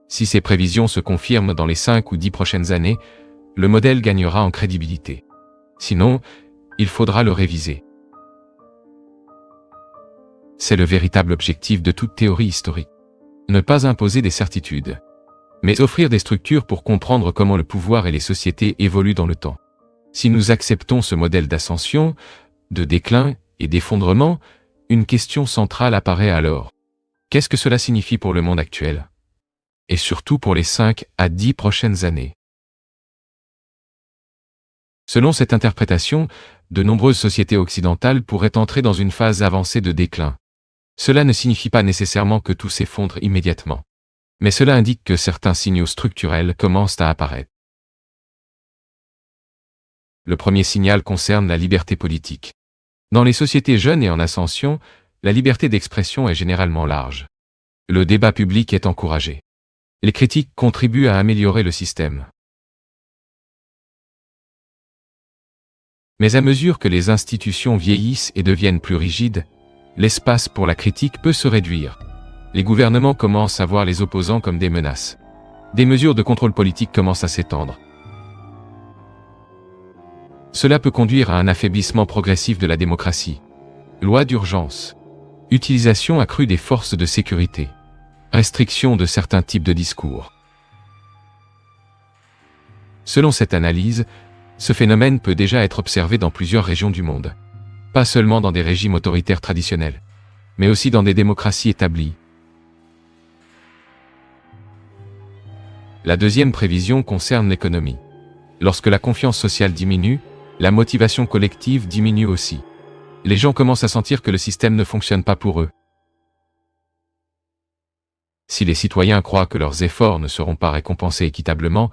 Si ces prévisions se confirment dans les 5 ou 10 prochaines années, le modèle gagnera en crédibilité. Sinon, il faudra le réviser. C'est le véritable objectif de toute théorie historique. Ne pas imposer des certitudes, mais offrir des structures pour comprendre comment le pouvoir et les sociétés évoluent dans le temps. Si nous acceptons ce modèle d'ascension, de déclin et d'effondrement, une question centrale apparaît alors. Qu'est-ce que cela signifie pour le monde actuel? Et surtout pour les 5 à 10 prochaines années. Selon cette interprétation, de nombreuses sociétés occidentales pourraient entrer dans une phase avancée de déclin. Cela ne signifie pas nécessairement que tout s'effondre immédiatement. Mais cela indique que certains signaux structurels commencent à apparaître. Le premier signal concerne la liberté politique. Dans les sociétés jeunes et en ascension, la liberté d'expression est généralement large. Le débat public est encouragé. Les critiques contribuent à améliorer le système. Mais à mesure que les institutions vieillissent et deviennent plus rigides, l'espace pour la critique peut se réduire. Les gouvernements commencent à voir les opposants comme des menaces. Des mesures de contrôle politique commencent à s'étendre. Cela peut conduire à un affaiblissement progressif de la démocratie. Loi d'urgence. Utilisation accrue des forces de sécurité. Restriction de certains types de discours. Selon cette analyse, ce phénomène peut déjà être observé dans plusieurs régions du monde. Pas seulement dans des régimes autoritaires traditionnels, mais aussi dans des démocraties établies. La deuxième prévision concerne l'économie. Lorsque la confiance sociale diminue, la motivation collective diminue aussi. Les gens commencent à sentir que le système ne fonctionne pas pour eux. Si les citoyens croient que leurs efforts ne seront pas récompensés équitablement,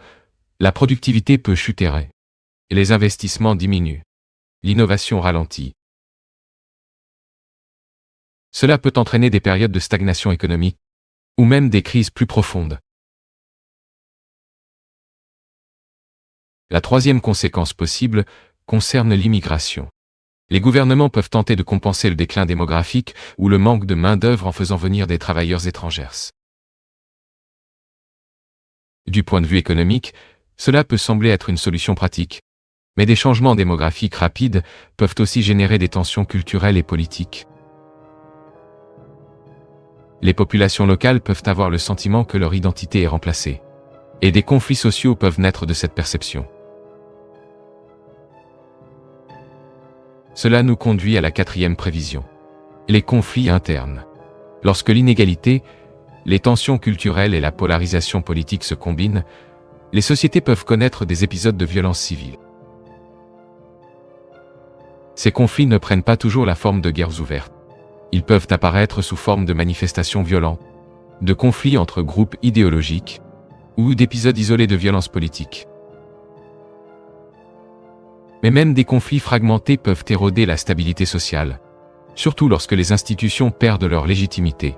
la productivité peut chuter. Et les investissements diminuent. L'innovation ralentit. Cela peut entraîner des périodes de stagnation économique, ou même des crises plus profondes. La troisième conséquence possible concerne l'immigration. Les gouvernements peuvent tenter de compenser le déclin démographique ou le manque de main-d'œuvre en faisant venir des travailleurs étrangers. Du point de vue économique, cela peut sembler être une solution pratique. Mais des changements démographiques rapides peuvent aussi générer des tensions culturelles et politiques. Les populations locales peuvent avoir le sentiment que leur identité est remplacée. Et des conflits sociaux peuvent naître de cette perception. Cela nous conduit à la quatrième prévision. Les conflits internes. Lorsque l'inégalité, les tensions culturelles et la polarisation politique se combinent, les sociétés peuvent connaître des épisodes de violence civile. Ces conflits ne prennent pas toujours la forme de guerres ouvertes. Ils peuvent apparaître sous forme de manifestations violentes, de conflits entre groupes idéologiques, ou d'épisodes isolés de violence politique. Mais même des conflits fragmentés peuvent éroder la stabilité sociale, surtout lorsque les institutions perdent leur légitimité.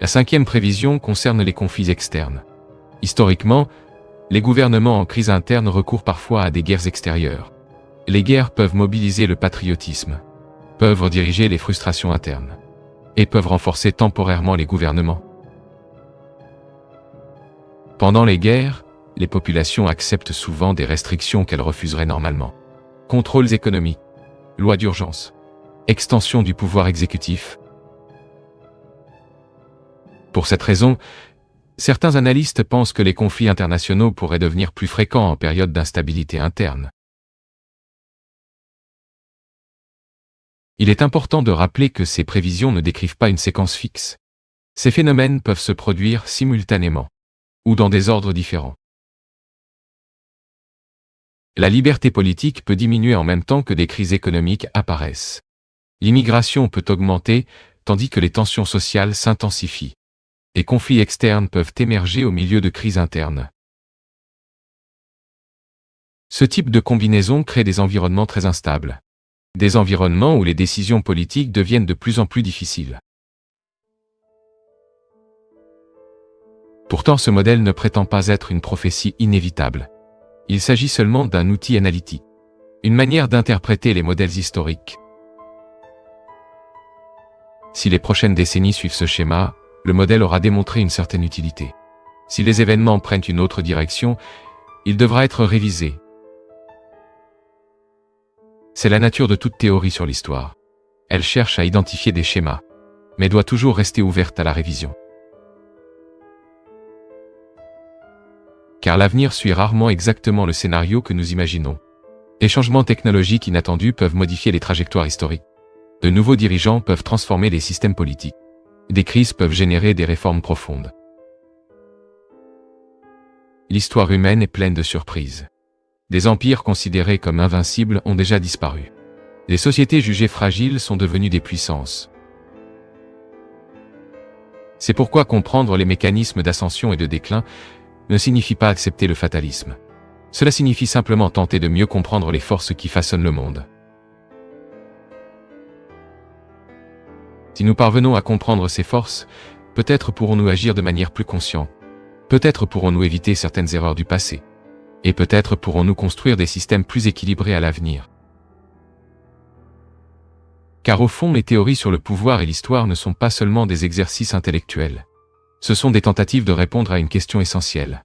La cinquième prévision concerne les conflits externes. Historiquement, les gouvernements en crise interne recourent parfois à des guerres extérieures. Les guerres peuvent mobiliser le patriotisme, peuvent rediriger les frustrations internes, et peuvent renforcer temporairement les gouvernements. Pendant les guerres, les populations acceptent souvent des restrictions qu'elles refuseraient normalement. Contrôles économiques, lois d'urgence, extension du pouvoir exécutif. Pour cette raison, certains analystes pensent que les conflits internationaux pourraient devenir plus fréquents en période d'instabilité interne. Il est important de rappeler que ces prévisions ne décrivent pas une séquence fixe. Ces phénomènes peuvent se produire simultanément, ou dans des ordres différents. La liberté politique peut diminuer en même temps que des crises économiques apparaissent. L'immigration peut augmenter, tandis que les tensions sociales s'intensifient. Les conflits externes peuvent émerger au milieu de crises internes. Ce type de combinaison crée des environnements très instables. Des environnements où les décisions politiques deviennent de plus en plus difficiles. Pourtant, ce modèle ne prétend pas être une prophétie inévitable. Il s'agit seulement d'un outil analytique, une manière d'interpréter les modèles historiques. Si les prochaines décennies suivent ce schéma, le modèle aura démontré une certaine utilité. Si les événements prennent une autre direction, il devra être révisé. C'est la nature de toute théorie sur l'histoire. Elle cherche à identifier des schémas, mais doit toujours rester ouverte à la révision. Car l'avenir suit rarement exactement le scénario que nous imaginons. Les changements technologiques inattendus peuvent modifier les trajectoires historiques. De nouveaux dirigeants peuvent transformer les systèmes politiques. Des crises peuvent générer des réformes profondes. L'histoire humaine est pleine de surprises. Des empires considérés comme invincibles ont déjà disparu. Les sociétés jugées fragiles sont devenues des puissances. C'est pourquoi comprendre les mécanismes d'ascension et de déclin ne signifie pas accepter le fatalisme. Cela signifie simplement tenter de mieux comprendre les forces qui façonnent le monde. Si nous parvenons à comprendre ces forces, peut-être pourrons-nous agir de manière plus consciente. Peut-être pourrons-nous éviter certaines erreurs du passé. Et peut-être pourrons-nous construire des systèmes plus équilibrés à l'avenir. Car au fond, les théories sur le pouvoir et l'histoire ne sont pas seulement des exercices intellectuels. Ce sont des tentatives de répondre à une question essentielle.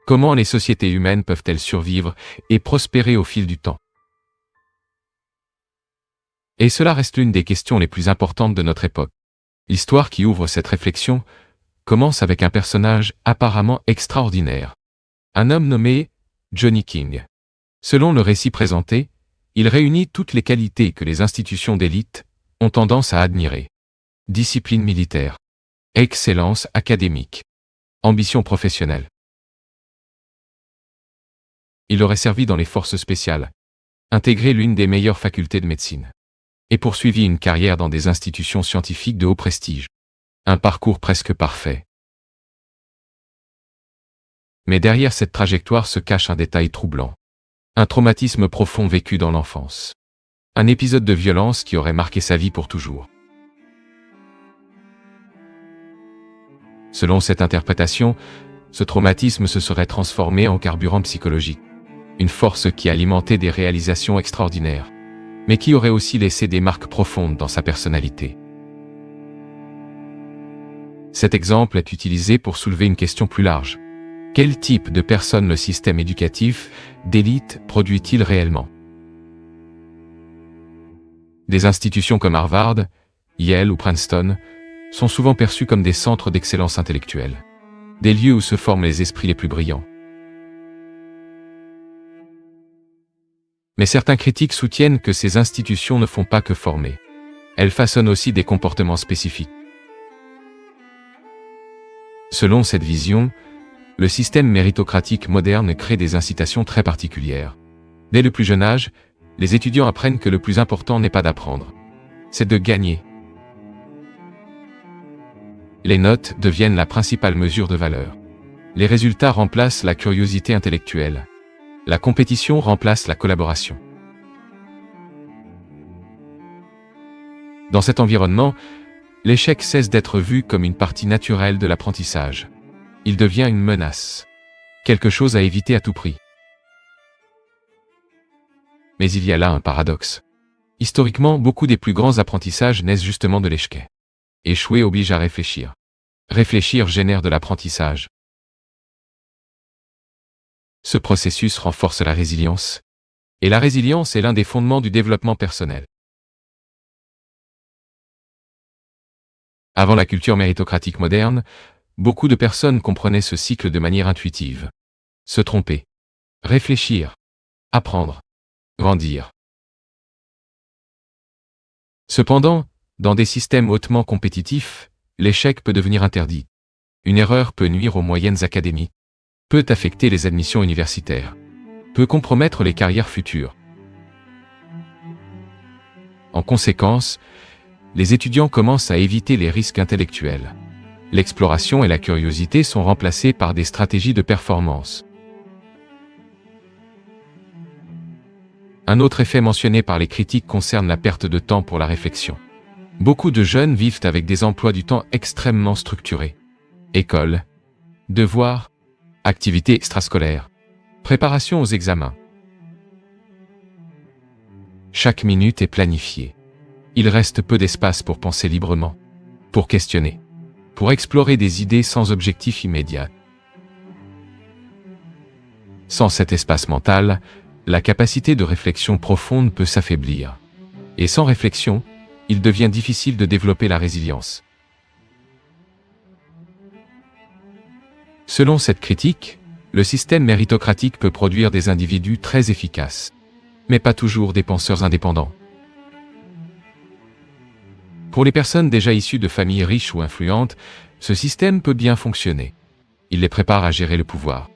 Comment les sociétés humaines peuvent-elles survivre et prospérer au fil du temps ? Et cela reste l'une des questions les plus importantes de notre époque. L'histoire qui ouvre cette réflexion commence avec un personnage apparemment extraordinaire. Un homme nommé Johnny King. Selon le récit présenté, il réunit toutes les qualités que les institutions d'élite ont tendance à admirer. Discipline militaire, excellence académique, ambition professionnelle. Il aurait servi dans les forces spéciales, intégré l'une des meilleures facultés de médecine, et poursuivi une carrière dans des institutions scientifiques de haut prestige. Un parcours presque parfait. Mais derrière cette trajectoire se cache un détail troublant. Un traumatisme profond vécu dans l'enfance. Un épisode de violence qui aurait marqué sa vie pour toujours. Selon cette interprétation, ce traumatisme se serait transformé en carburant psychologique. Une force qui alimentait des réalisations extraordinaires, mais qui aurait aussi laissé des marques profondes dans sa personnalité. Cet exemple est utilisé pour soulever une question plus large. Quel type de personne le système éducatif d'élite produit-il réellement ? Des institutions comme Harvard, Yale ou Princeton sont souvent perçues comme des centres d'excellence intellectuelle, des lieux où se forment les esprits les plus brillants. Mais certains critiques soutiennent que ces institutions ne font pas que former. Elle façonne aussi des comportements spécifiques. Selon cette vision, le système méritocratique moderne crée des incitations très particulières. Dès le plus jeune âge, les étudiants apprennent que le plus important n'est pas d'apprendre, c'est de gagner. Les notes deviennent la principale mesure de valeur. Les résultats remplacent la curiosité intellectuelle. La compétition remplace la collaboration. Dans cet environnement, l'échec cesse d'être vu comme une partie naturelle de l'apprentissage. Il devient une menace. Quelque chose à éviter à tout prix. Mais il y a là un paradoxe. Historiquement, beaucoup des plus grands apprentissages naissent justement de l'échec. Échouer oblige à réfléchir. Réfléchir génère de l'apprentissage. Ce processus renforce la résilience. Et la résilience est l'un des fondements du développement personnel. Avant la culture méritocratique moderne, beaucoup de personnes comprenaient ce cycle de manière intuitive. Se tromper. Réfléchir. Apprendre. Grandir. Cependant, dans des systèmes hautement compétitifs, l'échec peut devenir interdit. Une erreur peut nuire aux moyennes académiques, peut affecter les admissions universitaires, peut compromettre les carrières futures. En conséquence, les étudiants commencent à éviter les risques intellectuels. L'exploration et la curiosité sont remplacées par des stratégies de performance. Un autre effet mentionné par les critiques concerne la perte de temps pour la réflexion. Beaucoup de jeunes vivent avec des emplois du temps extrêmement structurés. École, devoirs, activités extrascolaires, préparation aux examens. Chaque minute est planifiée. Il reste peu d'espace pour penser librement, pour questionner, pour explorer des idées sans objectif immédiat. Sans cet espace mental, la capacité de réflexion profonde peut s'affaiblir. Et sans réflexion, il devient difficile de développer la résilience. Selon cette critique, le système méritocratique peut produire des individus très efficaces, mais pas toujours des penseurs indépendants. Pour les personnes déjà issues de familles riches ou influentes, ce système peut bien fonctionner. Il les prépare à gérer le pouvoir.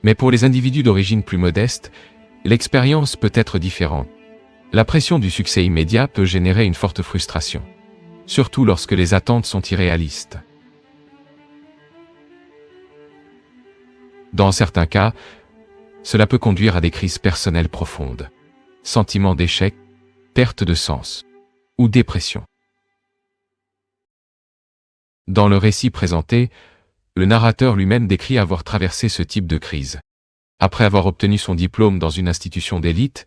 Mais pour les individus d'origine plus modeste, l'expérience peut être différente. La pression du succès immédiat peut générer une forte frustration, surtout lorsque les attentes sont irréalistes. Dans certains cas, cela peut conduire à des crises personnelles profondes, sentiment d'échec, perte de sens ou dépression. Dans le récit présenté, le narrateur lui-même décrit avoir traversé ce type de crise. Après avoir obtenu son diplôme dans une institution d'élite,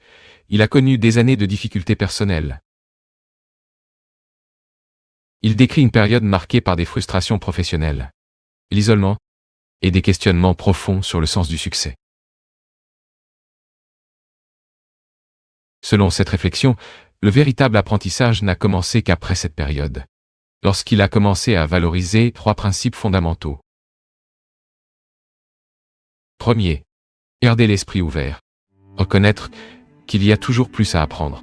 il a connu des années de difficultés personnelles. Il décrit une période marquée par des frustrations professionnelles, l'isolement et des questionnements profonds sur le sens du succès. Selon cette réflexion, le véritable apprentissage n'a commencé qu'après cette période, lorsqu'il a commencé à valoriser 3 principes fondamentaux. Premier, garder l'esprit ouvert. Reconnaître qu'il y a toujours plus à apprendre.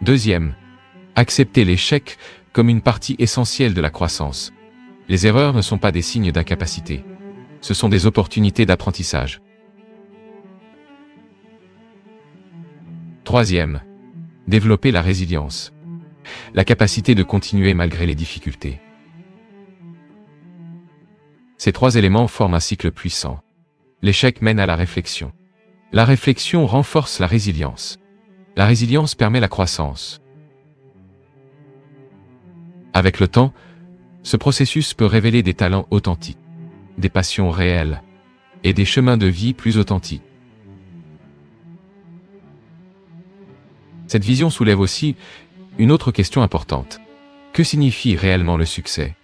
Deuxième, accepter l'échec comme une partie essentielle de la croissance. Les erreurs ne sont pas des signes d'incapacité. Ce sont des opportunités d'apprentissage. Troisième, développer la résilience. La capacité de continuer malgré les difficultés. Ces 3 éléments forment un cycle puissant. L'échec mène à la réflexion. La réflexion renforce la résilience. La résilience permet la croissance. Avec le temps, ce processus peut révéler des talents authentiques, des passions réelles et des chemins de vie plus authentiques. Cette vision soulève aussi une autre question importante. Que signifie réellement le succès ?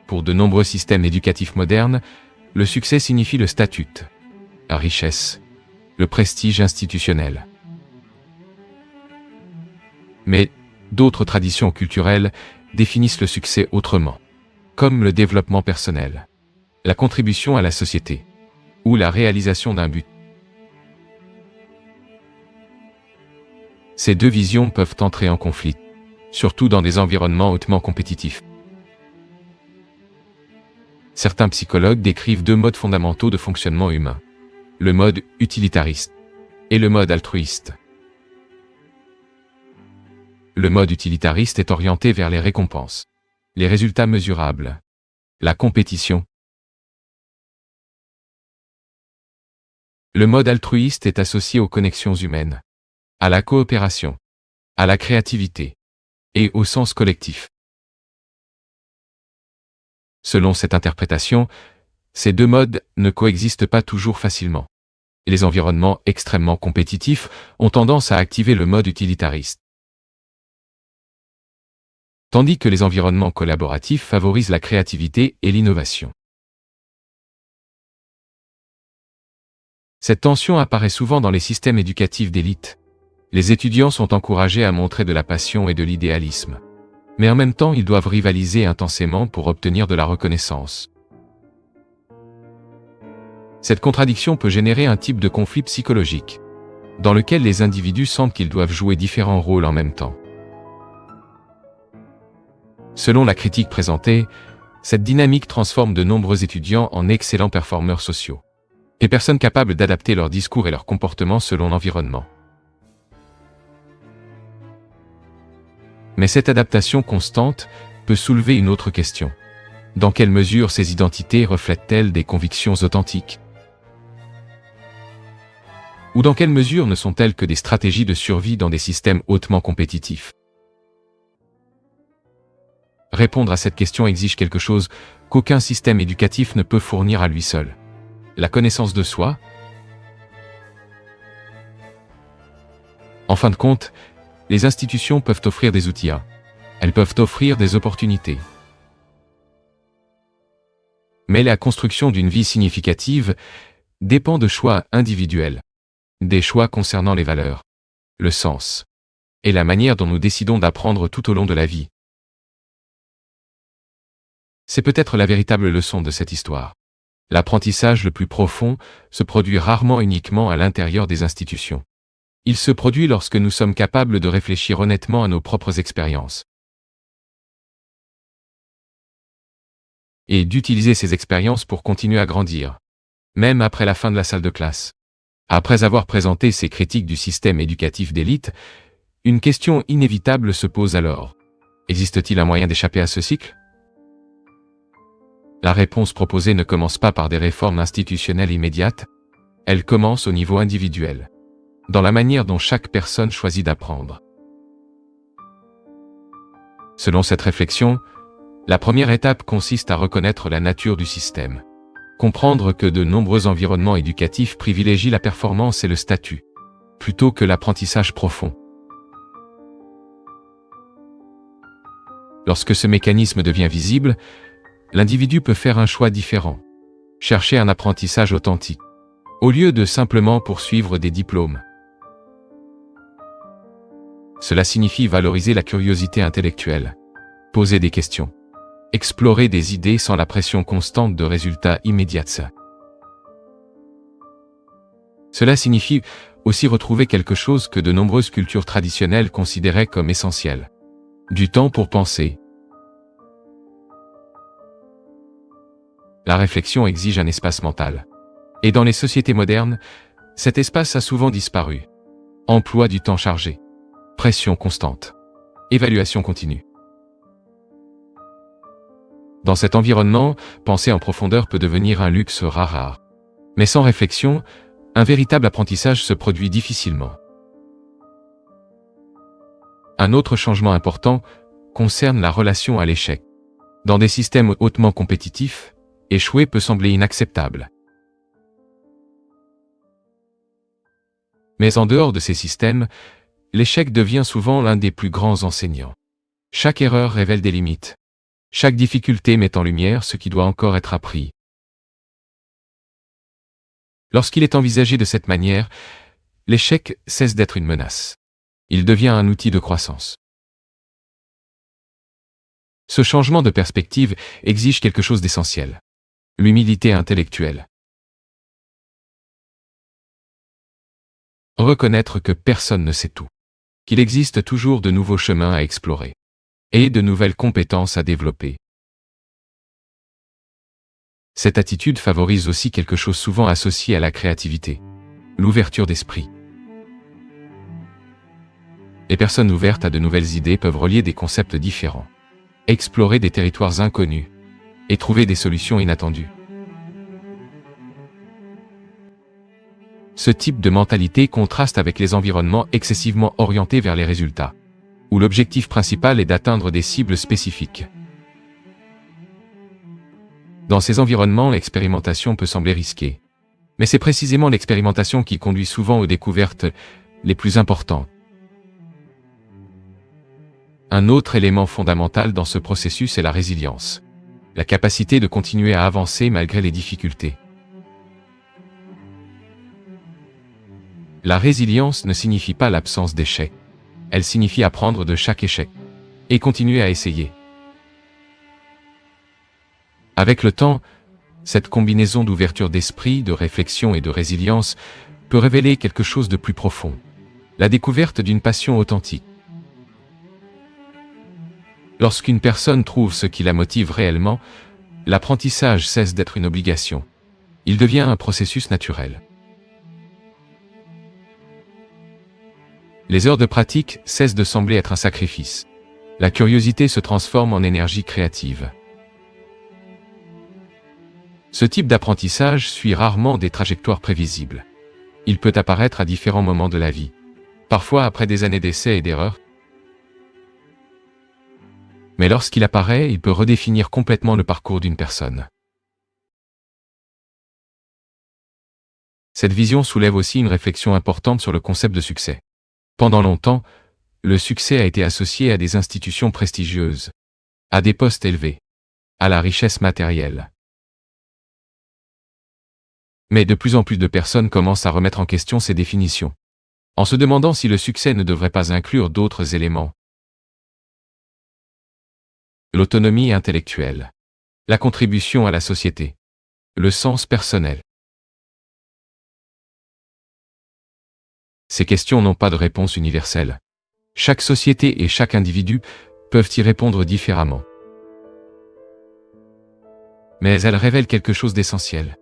Pour de nombreux systèmes éducatifs modernes, le succès signifie le statut, la richesse, le prestige institutionnel. Mais d'autres traditions culturelles définissent le succès autrement, comme le développement personnel, la contribution à la société, ou la réalisation d'un but. Ces deux visions peuvent entrer en conflit, surtout dans des environnements hautement compétitifs. Certains psychologues décrivent deux modes fondamentaux de fonctionnement humain. Le mode utilitariste et le mode altruiste. Le mode utilitariste est orienté vers les récompenses, les résultats mesurables, la compétition. Le mode altruiste est associé aux connexions humaines, à la coopération, à la créativité et au sens collectif. Selon cette interprétation, ces deux modes ne coexistent pas toujours facilement. Les environnements extrêmement compétitifs ont tendance à activer le mode utilitariste, tandis que les environnements collaboratifs favorisent la créativité et l'innovation. Cette tension apparaît souvent dans les systèmes éducatifs d'élite. Les étudiants sont encouragés à montrer de la passion et de l'idéalisme. Mais en même temps, ils doivent rivaliser intensément pour obtenir de la reconnaissance. Cette contradiction peut générer un type de conflit psychologique, dans lequel les individus sentent qu'ils doivent jouer différents rôles en même temps. Selon la critique présentée, cette dynamique transforme de nombreux étudiants en excellents performeurs sociaux, et personnes capables d'adapter leur discours et leur comportement selon l'environnement. Mais cette adaptation constante peut soulever une autre question. Dans quelle mesure ces identités reflètent-elles des convictions authentiques ? Ou dans quelle mesure ne sont-elles que des stratégies de survie dans des systèmes hautement compétitifs ? Répondre à cette question exige quelque chose qu'aucun système éducatif ne peut fournir à lui seul. La connaissance de soi. En fin de compte, les institutions peuvent offrir des outils. Elles peuvent offrir des opportunités. Mais la construction d'une vie significative dépend de choix individuels, des choix concernant les valeurs, le sens, et la manière dont nous décidons d'apprendre tout au long de la vie. C'est peut-être la véritable leçon de cette histoire. L'apprentissage le plus profond se produit rarement uniquement à l'intérieur des institutions. Il se produit lorsque nous sommes capables de réfléchir honnêtement à nos propres expériences et d'utiliser ces expériences pour continuer à grandir, même après la fin de la salle de classe. Après avoir présenté ces critiques du système éducatif d'élite, une question inévitable se pose alors. Existe-t-il un moyen d'échapper à ce cycle ? La réponse proposée ne commence pas par des réformes institutionnelles immédiates, elle commence au niveau individuel, dans la manière dont chaque personne choisit d'apprendre. Selon cette réflexion, la première étape consiste à reconnaître la nature du système. Comprendre que de nombreux environnements éducatifs privilégient la performance et le statut, plutôt que l'apprentissage profond. Lorsque ce mécanisme devient visible, l'individu peut faire un choix différent, chercher un apprentissage authentique, au lieu de simplement poursuivre des diplômes. Cela signifie valoriser la curiosité intellectuelle, poser des questions, explorer des idées sans la pression constante de résultats immédiats. Cela signifie aussi retrouver quelque chose que de nombreuses cultures traditionnelles considéraient comme essentiel. Du temps pour penser. La réflexion exige un espace mental. Et dans les sociétés modernes, cet espace a souvent disparu. Emploi du temps chargé. Pression constante. Évaluation continue. Dans cet environnement, penser en profondeur peut devenir un luxe rare. Mais sans réflexion, un véritable apprentissage se produit difficilement. Un autre changement important concerne la relation à l'échec. Dans des systèmes hautement compétitifs, échouer peut sembler inacceptable. Mais en dehors de ces systèmes, l'échec devient souvent l'un des plus grands enseignants. Chaque erreur révèle des limites. Chaque difficulté met en lumière ce qui doit encore être appris. Lorsqu'il est envisagé de cette manière, l'échec cesse d'être une menace. Il devient un outil de croissance. Ce changement de perspective exige quelque chose d'essentiel. L'humilité intellectuelle. Reconnaître que personne ne sait tout, qu'il existe toujours de nouveaux chemins à explorer et de nouvelles compétences à développer. Cette attitude favorise aussi quelque chose souvent associé à la créativité, l'ouverture d'esprit. Les personnes ouvertes à de nouvelles idées peuvent relier des concepts différents, explorer des territoires inconnus et trouver des solutions inattendues. Ce type de mentalité contraste avec les environnements excessivement orientés vers les résultats, où l'objectif principal est d'atteindre des cibles spécifiques. Dans ces environnements, l'expérimentation peut sembler risquée, mais c'est précisément l'expérimentation qui conduit souvent aux découvertes les plus importantes. Un autre élément fondamental dans ce processus est la résilience, la capacité de continuer à avancer malgré les difficultés. La résilience ne signifie pas l'absence d'échec. Elle signifie apprendre de chaque échec et continuer à essayer. Avec le temps, cette combinaison d'ouverture d'esprit, de réflexion et de résilience peut révéler quelque chose de plus profond, la découverte d'une passion authentique. Lorsqu'une personne trouve ce qui la motive réellement, l'apprentissage cesse d'être une obligation. Il devient un processus naturel. Les heures de pratique cessent de sembler être un sacrifice. La curiosité se transforme en énergie créative. Ce type d'apprentissage suit rarement des trajectoires prévisibles. Il peut apparaître à différents moments de la vie, parfois après des années d'essais et d'erreurs. Mais lorsqu'il apparaît, il peut redéfinir complètement le parcours d'une personne. Cette vision soulève aussi une réflexion importante sur le concept de succès. Pendant longtemps, le succès a été associé à des institutions prestigieuses, à des postes élevés, à la richesse matérielle. Mais de plus en plus de personnes commencent à remettre en question ces définitions, en se demandant si le succès ne devrait pas inclure d'autres éléments. L'autonomie intellectuelle, la contribution à la société, le sens personnel. Ces questions n'ont pas de réponse universelle. Chaque société et chaque individu peuvent y répondre différemment. Mais elles révèlent quelque chose d'essentiel.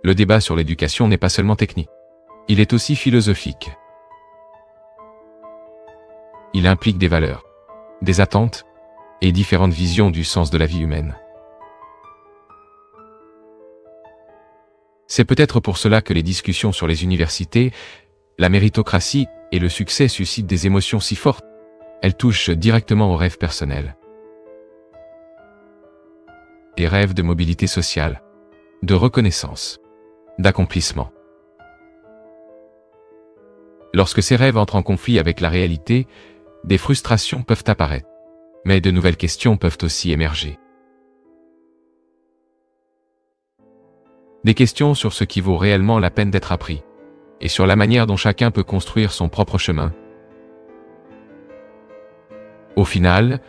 Le débat sur l'éducation n'est pas seulement technique. Il est aussi philosophique. Il implique des valeurs, des attentes et différentes visions du sens de la vie humaine. C'est peut-être pour cela que les discussions sur les universités, la méritocratie et le succès suscitent des émotions si fortes. Elles touchent directement aux rêves personnels. Des rêves de mobilité sociale, de reconnaissance, d'accomplissement. Lorsque ces rêves entrent en conflit avec la réalité, des frustrations peuvent apparaître, mais de nouvelles questions peuvent aussi émerger. Des questions sur ce qui vaut réellement la peine d'être appris, et sur la manière dont chacun peut construire son propre chemin. Au final,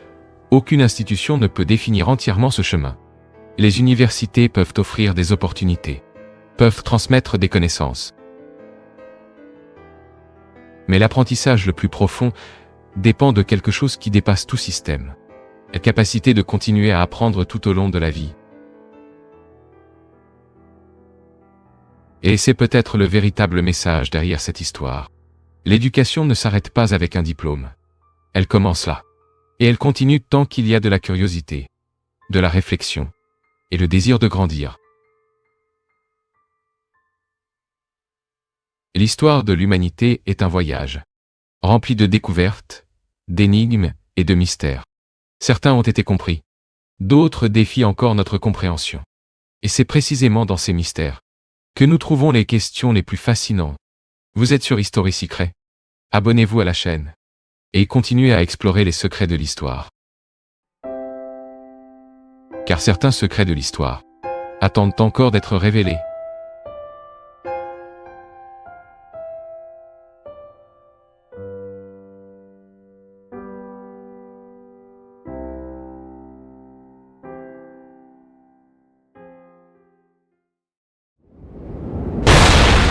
aucune institution ne peut définir entièrement ce chemin. Les universités peuvent offrir des opportunités, peuvent transmettre des connaissances. Mais l'apprentissage le plus profond dépend de quelque chose qui dépasse tout système. La capacité de continuer à apprendre tout au long de la vie. Et c'est peut-être le véritable message derrière cette histoire. L'éducation ne s'arrête pas avec un diplôme. Elle commence là. Et elle continue tant qu'il y a de la curiosité, de la réflexion et le désir de grandir. L'histoire de l'humanité est un voyage, rempli de découvertes, d'énigmes et de mystères. Certains ont été compris, d'autres défient encore notre compréhension. Et c'est précisément dans ces mystères que nous trouvons les questions les plus fascinantes. Vous êtes sur History Secret. Abonnez-vous à la chaîne et continuez à explorer les secrets de l'histoire. Car certains secrets de l'histoire attendent encore d'être révélés.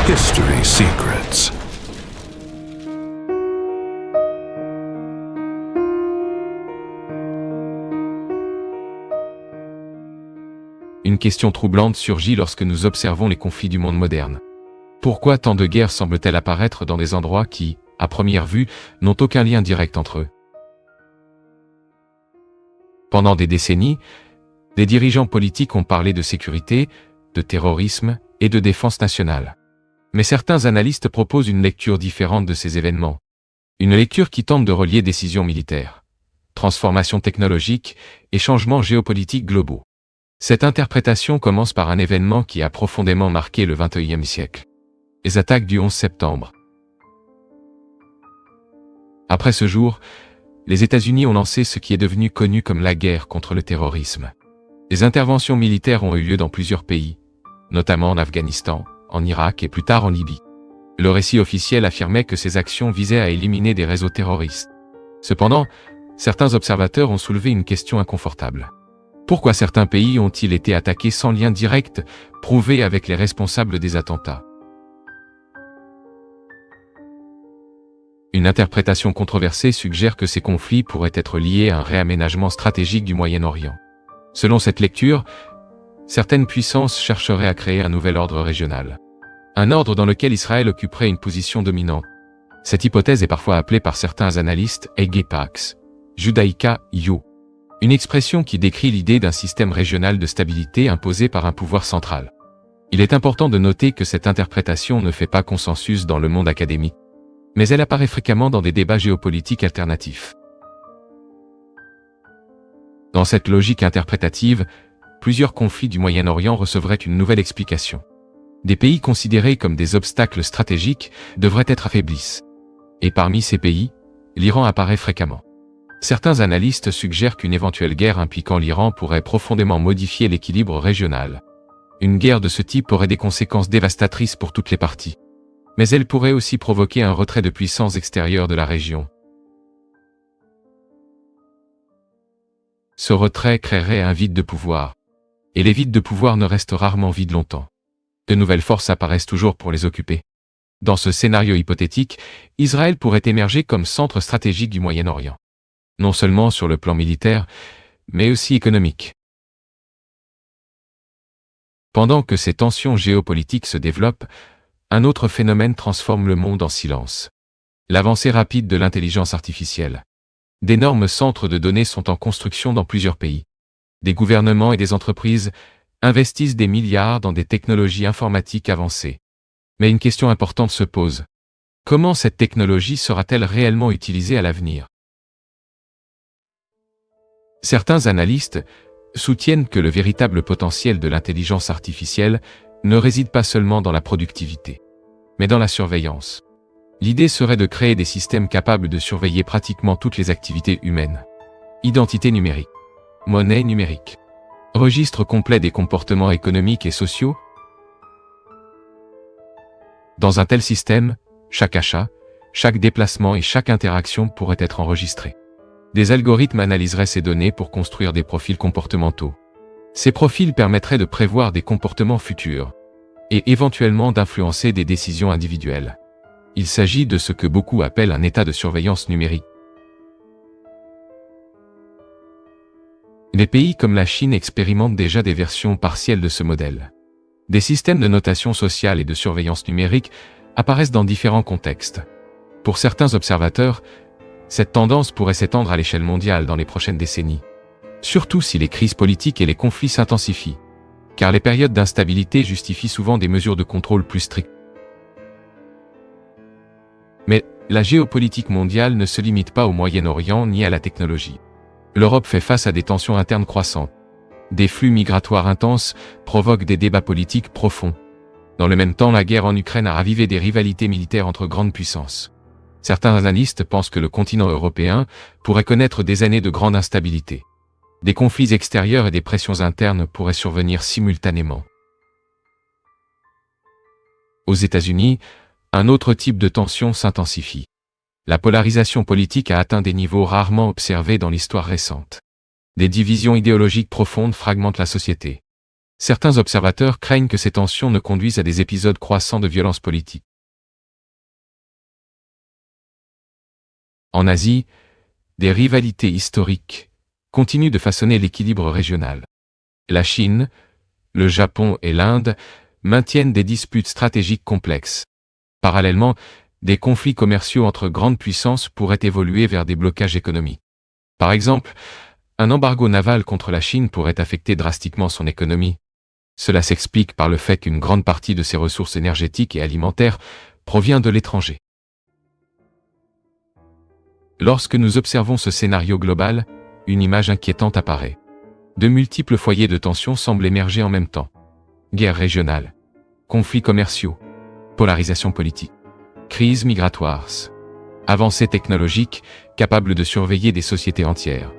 History Secrets. Une question troublante surgit lorsque nous observons les conflits du monde moderne. Pourquoi tant de guerres semblent-elles apparaître dans des endroits qui, à première vue, n'ont aucun lien direct entre eux? Pendant des décennies, des dirigeants politiques ont parlé de sécurité, de terrorisme et de défense nationale. Mais certains analystes proposent une lecture différente de ces événements. Une lecture qui tente de relier décisions militaires, transformations technologiques et changements géopolitiques globaux. Cette interprétation commence par un événement qui a profondément marqué le XXIe siècle. Les attaques du 11 septembre. Après ce jour, les États-Unis ont lancé ce qui est devenu connu comme la guerre contre le terrorisme. Des interventions militaires ont eu lieu dans plusieurs pays, notamment en Afghanistan, en Irak et plus tard en Libye. Le récit officiel affirmait que ces actions visaient à éliminer des réseaux terroristes. Cependant, certains observateurs ont soulevé une question inconfortable. Pourquoi certains pays ont-ils été attaqués sans lien direct prouvé avec les responsables des attentats? Une interprétation controversée suggère que ces conflits pourraient être liés à un réaménagement stratégique du Moyen-Orient. Selon cette lecture, certaines puissances chercheraient à créer un nouvel ordre régional. Un ordre dans lequel Israël occuperait une position dominante. Cette hypothèse est parfois appelée par certains analystes Ege Pax, Judaïka Yu, une expression qui décrit l'idée d'un système régional de stabilité imposé par un pouvoir central. Il est important de noter que cette interprétation ne fait pas consensus dans le monde académique, mais elle apparaît fréquemment dans des débats géopolitiques alternatifs. Dans cette logique interprétative, plusieurs conflits du Moyen-Orient recevraient une nouvelle explication. Des pays considérés comme des obstacles stratégiques devraient être affaiblis. Et parmi ces pays, l'Iran apparaît fréquemment. Certains analystes suggèrent qu'une éventuelle guerre impliquant l'Iran pourrait profondément modifier l'équilibre régional. Une guerre de ce type aurait des conséquences dévastatrices pour toutes les parties. Mais elle pourrait aussi provoquer un retrait de puissance extérieure de la région. Ce retrait créerait un vide de pouvoir. Et les vides de pouvoir ne restent rarement vides longtemps. De nouvelles forces apparaissent toujours pour les occuper. Dans ce scénario hypothétique, Israël pourrait émerger comme centre stratégique du Moyen-Orient. Non seulement sur le plan militaire, mais aussi économique. Pendant que ces tensions géopolitiques se développent, un autre phénomène transforme le monde en silence. L'avancée rapide de l'intelligence artificielle. D'énormes centres de données sont en construction dans plusieurs pays. Des gouvernements et des entreprises investissent des milliards dans des technologies informatiques avancées. Mais une question importante se pose. Comment cette technologie sera-t-elle réellement utilisée à l'avenir? Certains analystes soutiennent que le véritable potentiel de l'intelligence artificielle ne réside pas seulement dans la productivité, mais dans la surveillance. L'idée serait de créer des systèmes capables de surveiller pratiquement toutes les activités humaines. Identité numérique, monnaie numérique, registre complet des comportements économiques et sociaux. Dans un tel système, chaque achat, chaque déplacement et chaque interaction pourrait être enregistré. Des algorithmes analyseraient ces données pour construire des profils comportementaux. Ces profils permettraient de prévoir des comportements futurs et éventuellement d'influencer des décisions individuelles. Il s'agit de ce que beaucoup appellent un état de surveillance numérique. Les pays comme la Chine expérimentent déjà des versions partielles de ce modèle. Des systèmes de notation sociale et de surveillance numérique apparaissent dans différents contextes. Pour certains observateurs, cette tendance pourrait s'étendre à l'échelle mondiale dans les prochaines décennies. Surtout si les crises politiques et les conflits s'intensifient. Car les périodes d'instabilité justifient souvent des mesures de contrôle plus strictes. Mais la géopolitique mondiale ne se limite pas au Moyen-Orient ni à la technologie. L'Europe fait face à des tensions internes croissantes. Des flux migratoires intenses provoquent des débats politiques profonds. Dans le même temps, la guerre en Ukraine a ravivé des rivalités militaires entre grandes puissances. Certains analystes pensent que le continent européen pourrait connaître des années de grande instabilité. Des conflits extérieurs et des pressions internes pourraient survenir simultanément. Aux États-Unis, un autre type de tension s'intensifie. La polarisation politique a atteint des niveaux rarement observés dans l'histoire récente. Des divisions idéologiques profondes fragmentent la société. Certains observateurs craignent que ces tensions ne conduisent à des épisodes croissants de violence politique. En Asie, des rivalités historiques continuent de façonner l'équilibre régional. La Chine, Le Japon et l'Inde maintiennent des disputes stratégiques complexes. Parallèlement, des conflits commerciaux entre grandes puissances pourraient évoluer vers des blocages économiques. Par exemple, un embargo naval contre la Chine pourrait affecter drastiquement son économie. Cela s'explique par le fait qu'une grande partie de ses ressources énergétiques et alimentaires provient de l'étranger. Lorsque nous observons ce scénario global, une image inquiétante apparaît. De multiples foyers de tension semblent émerger en même temps. Guerres régionales, conflits commerciaux, polarisation politique, crises migratoires, avancées technologiques capables de surveiller des sociétés entières.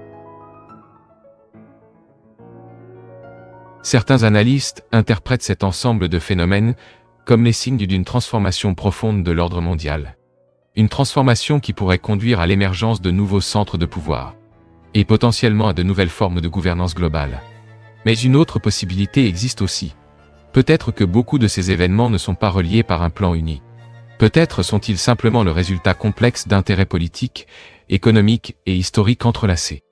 Certains analystes interprètent cet ensemble de phénomènes comme les signes d'une transformation profonde de l'ordre mondial. Une transformation qui pourrait conduire à l'émergence de nouveaux centres de pouvoir, et potentiellement à de nouvelles formes de gouvernance globale. Mais une autre possibilité existe aussi. Peut-être que beaucoup de ces événements ne sont pas reliés par un plan uni. Peut-être sont-ils simplement le résultat complexe d'intérêts politiques, économiques et historiques entrelacés.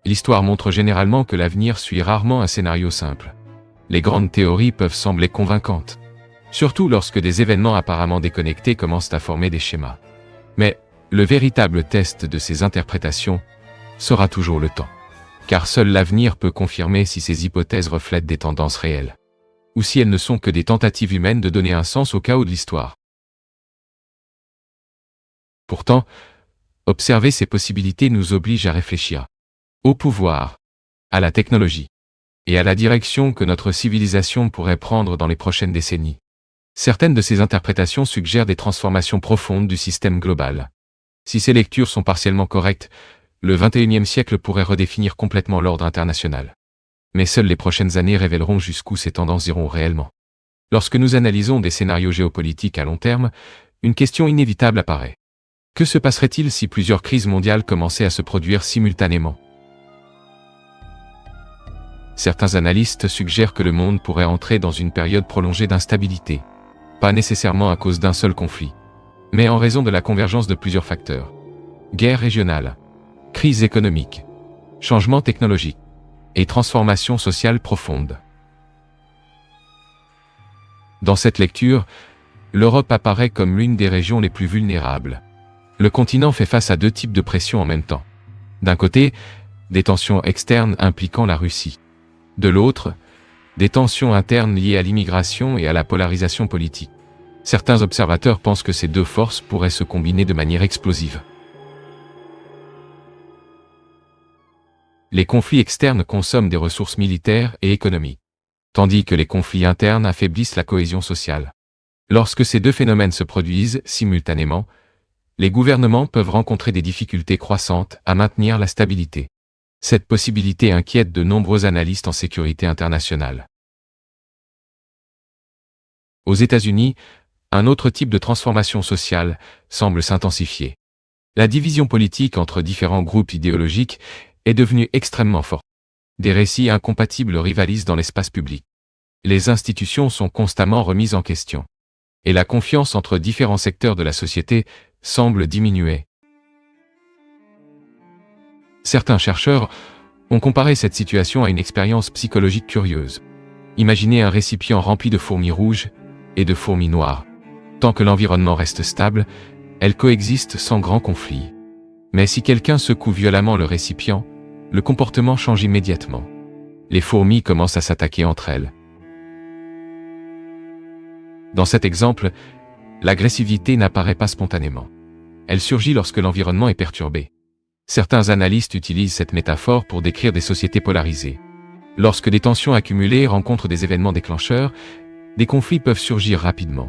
L'histoire montre généralement que l'avenir suit rarement un scénario simple. Les grandes théories peuvent sembler convaincantes, surtout lorsque des événements apparemment déconnectés commencent à former des schémas. Mais le véritable test de ces interprétations sera toujours le temps. Car seul l'avenir peut confirmer si ces hypothèses reflètent des tendances réelles, ou si elles ne sont que des tentatives humaines de donner un sens au chaos de l'histoire. Pourtant, observer ces possibilités nous oblige à réfléchir au pouvoir, à la technologie, et à la direction que notre civilisation pourrait prendre dans les prochaines décennies. Certaines de ces interprétations suggèrent des transformations profondes du système global. Si ces lectures sont partiellement correctes, le XXIe siècle pourrait redéfinir complètement l'ordre international. Mais seules les prochaines années révéleront jusqu'où ces tendances iront réellement. Lorsque nous analysons des scénarios géopolitiques à long terme, une question inévitable apparaît. Que se passerait-il si plusieurs crises mondiales commençaient à se produire simultanément ? Certains analystes suggèrent que le monde pourrait entrer dans une période prolongée d'instabilité, pas nécessairement à cause d'un seul conflit, mais en raison de la convergence de plusieurs facteurs. Guerre régionale, crise économique, changement technologique et transformation sociale profonde. Dans cette lecture, l'Europe apparaît comme l'une des régions les plus vulnérables. Le continent fait face à deux types de pressions en même temps. D'un côté, des tensions externes impliquant la Russie. De l'autre, des tensions internes liées à l'immigration et à la polarisation politique. Certains observateurs pensent que ces deux forces pourraient se combiner de manière explosive. Les conflits externes consomment des ressources militaires et économiques, tandis que les conflits internes affaiblissent la cohésion sociale. Lorsque ces deux phénomènes se produisent simultanément, les gouvernements peuvent rencontrer des difficultés croissantes à maintenir la stabilité. Cette possibilité inquiète de nombreux analystes en sécurité internationale. Aux États-Unis, un autre type de transformation sociale semble s'intensifier. La division politique entre différents groupes idéologiques est devenue extrêmement forte. Des récits incompatibles rivalisent dans l'espace public. Les institutions sont constamment remises en question. Et la confiance entre différents secteurs de la société semble diminuer. Certains chercheurs ont comparé cette situation à une expérience psychologique curieuse. Imaginez un récipient rempli de fourmis rouges et de fourmis noires. Tant que l'environnement reste stable, elles coexistent sans grand conflit. Mais si quelqu'un secoue violemment le récipient, le comportement change immédiatement. Les fourmis commencent à s'attaquer entre elles. Dans cet exemple, l'agressivité n'apparaît pas spontanément. Elle surgit lorsque l'environnement est perturbé. Certains analystes utilisent cette métaphore pour décrire des sociétés polarisées. Lorsque des tensions accumulées rencontrent des événements déclencheurs, des conflits peuvent surgir rapidement.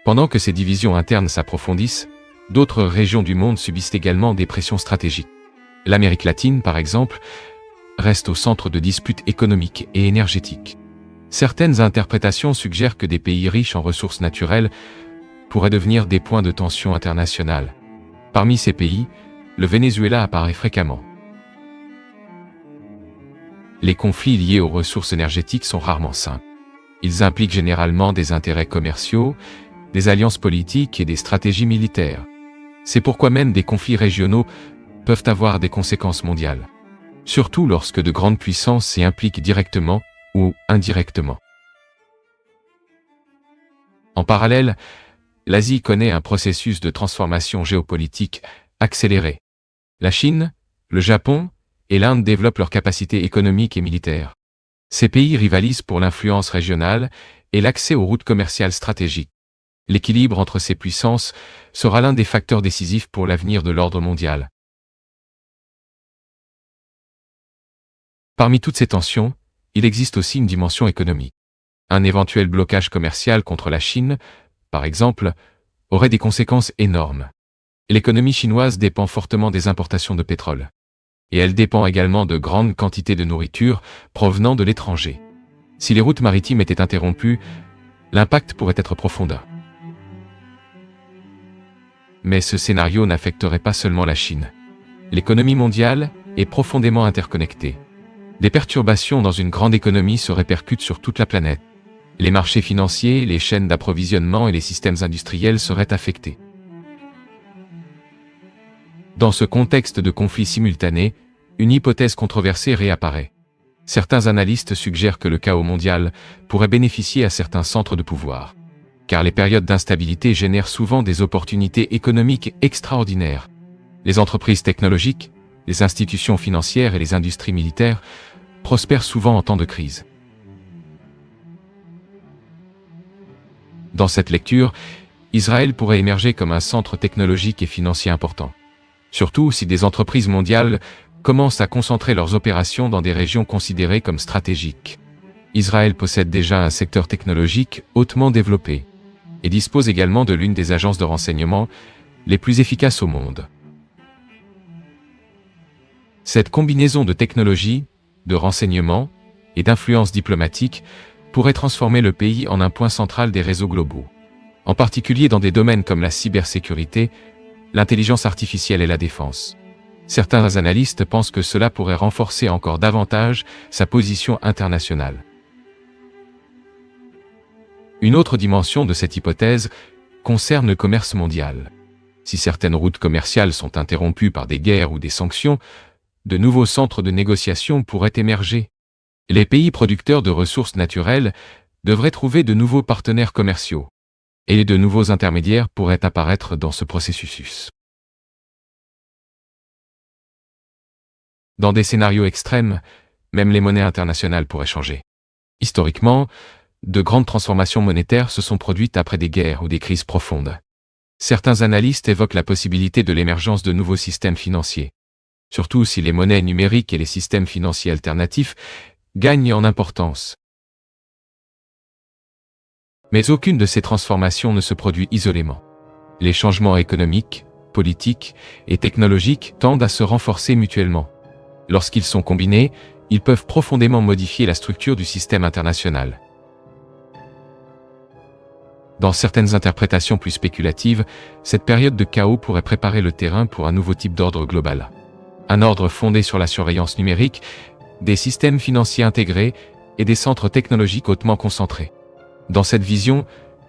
Pendant que ces divisions internes s'approfondissent, d'autres régions du monde subissent également des pressions stratégiques. L'Amérique latine, par exemple, reste au centre de disputes économiques et énergétiques. Certaines interprétations suggèrent que des pays riches en ressources naturelles pourraient devenir des points de tension internationale. Parmi ces pays, le Venezuela apparaît fréquemment. Les conflits liés aux ressources énergétiques sont rarement simples. Ils impliquent généralement des intérêts commerciaux, des alliances politiques et des stratégies militaires. C'est pourquoi même des conflits régionaux peuvent avoir des conséquences mondiales. Surtout lorsque de grandes puissances s'y impliquent directement ou indirectement. En parallèle, l'Asie connaît un processus de transformation géopolitique accéléré. La Chine, le Japon et l'Inde développent leurs capacités économiques et militaires. Ces pays rivalisent pour l'influence régionale et l'accès aux routes commerciales stratégiques. L'équilibre entre ces puissances sera l'un des facteurs décisifs pour l'avenir de l'ordre mondial. Parmi toutes ces tensions, il existe aussi une dimension économique. Un éventuel blocage commercial contre la Chine, par exemple, aurait des conséquences énormes. L'économie chinoise dépend fortement des importations de pétrole. Et elle dépend également de grandes quantités de nourriture provenant de l'étranger. Si les routes maritimes étaient interrompues, l'impact pourrait être profond. Mais ce scénario n'affecterait pas seulement la Chine. L'économie mondiale est profondément interconnectée. Des perturbations dans une grande économie se répercutent sur toute la planète. Les marchés financiers, les chaînes d'approvisionnement et les systèmes industriels seraient affectés. Dans ce contexte de conflits simultanés, une hypothèse controversée réapparaît. Certains analystes suggèrent que le chaos mondial pourrait bénéficier à certains centres de pouvoir. Car les périodes d'instabilité génèrent souvent des opportunités économiques extraordinaires. Les entreprises technologiques, les institutions financières et les industries militaires prospèrent souvent en temps de crise. Dans cette lecture, Israël pourrait émerger comme un centre technologique et financier important. Surtout si des entreprises mondiales commencent à concentrer leurs opérations dans des régions considérées comme stratégiques. Israël possède déjà un secteur technologique hautement développé et dispose également de l'une des agences de renseignement les plus efficaces au monde. Cette combinaison de technologie, de renseignement et d'influence diplomatique pourrait transformer le pays en un point central des réseaux globaux, en particulier dans des domaines comme la cybersécurité, l'intelligence artificielle et la défense. Certains analystes pensent que cela pourrait renforcer encore davantage sa position internationale. Une autre dimension de cette hypothèse concerne le commerce mondial. Si certaines routes commerciales sont interrompues par des guerres ou des sanctions, de nouveaux centres de négociation pourraient émerger. Les pays producteurs de ressources naturelles devraient trouver de nouveaux partenaires commerciaux, et de nouveaux intermédiaires pourraient apparaître dans ce processus. Dans des scénarios extrêmes, même les monnaies internationales pourraient changer. Historiquement, de grandes transformations monétaires se sont produites après des guerres ou des crises profondes. Certains analystes évoquent la possibilité de l'émergence de nouveaux systèmes financiers, surtout si les monnaies numériques et les systèmes financiers alternatifs gagnent en importance. Mais aucune de ces transformations ne se produit isolément. Les changements économiques, politiques et technologiques tendent à se renforcer mutuellement. Lorsqu'ils sont combinés, ils peuvent profondément modifier la structure du système international. Dans certaines interprétations plus spéculatives, cette période de chaos pourrait préparer le terrain pour un nouveau type d'ordre global. Un ordre fondé sur la surveillance numérique, des systèmes financiers intégrés et des centres technologiques hautement concentrés. Dans cette vision,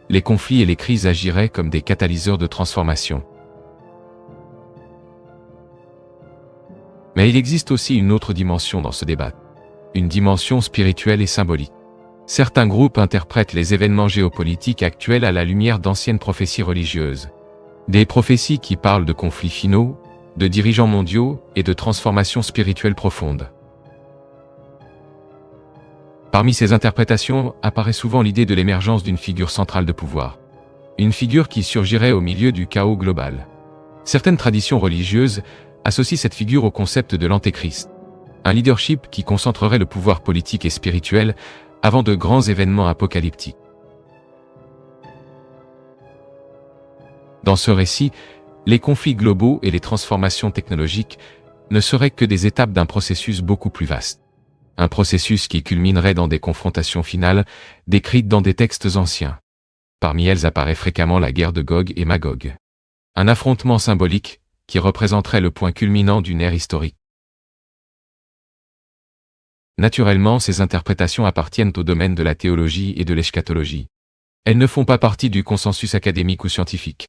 les conflits et les crises agiraient comme des catalyseurs de transformation. Mais il existe aussi une autre dimension dans ce débat, une dimension spirituelle et symbolique. Certains groupes interprètent les événements géopolitiques actuels à la lumière d'anciennes prophéties religieuses. Des prophéties qui parlent de conflits finaux, de dirigeants mondiaux et de transformations spirituelles profondes. Parmi ces interprétations apparaît souvent l'idée de l'émergence d'une figure centrale de pouvoir. Une figure qui surgirait au milieu du chaos global. Certaines traditions religieuses associent cette figure au concept de l'antéchrist. Un leadership qui concentrerait le pouvoir politique et spirituel avant de grands événements apocalyptiques. Dans ce récit, les conflits globaux et les transformations technologiques ne seraient que des étapes d'un processus beaucoup plus vaste. Un processus qui culminerait dans des confrontations finales décrites dans des textes anciens. Parmi elles apparaît fréquemment la guerre de Gog et Magog. Un affrontement symbolique qui représenterait le point culminant d'une ère historique. Naturellement, ces interprétations appartiennent au domaine de la théologie et de l'eschatologie. Elles ne font pas partie du consensus académique ou scientifique.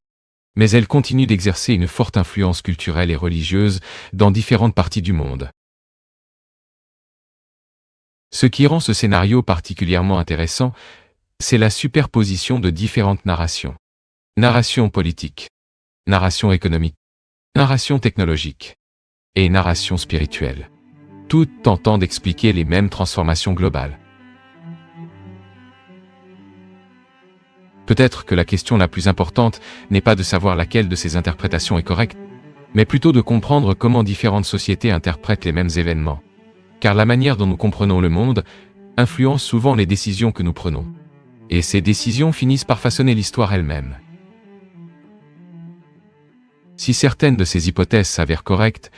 mais elles continuent d'exercer une forte influence culturelle et religieuse dans différentes parties du monde. Ce qui rend ce scénario particulièrement intéressant, c'est la superposition de différentes narrations. Narration politique, narration économique, narration technologique et narration spirituelle. Toutes tentant d'expliquer les mêmes transformations globales. Peut-être que la question la plus importante n'est pas de savoir laquelle de ces interprétations est correcte, mais plutôt de comprendre comment différentes sociétés interprètent les mêmes événements. Car la manière dont nous comprenons le monde influence souvent les décisions que nous prenons. Et ces décisions finissent par façonner l'histoire elle-même. Si certaines de ces hypothèses s'avèrent correctes,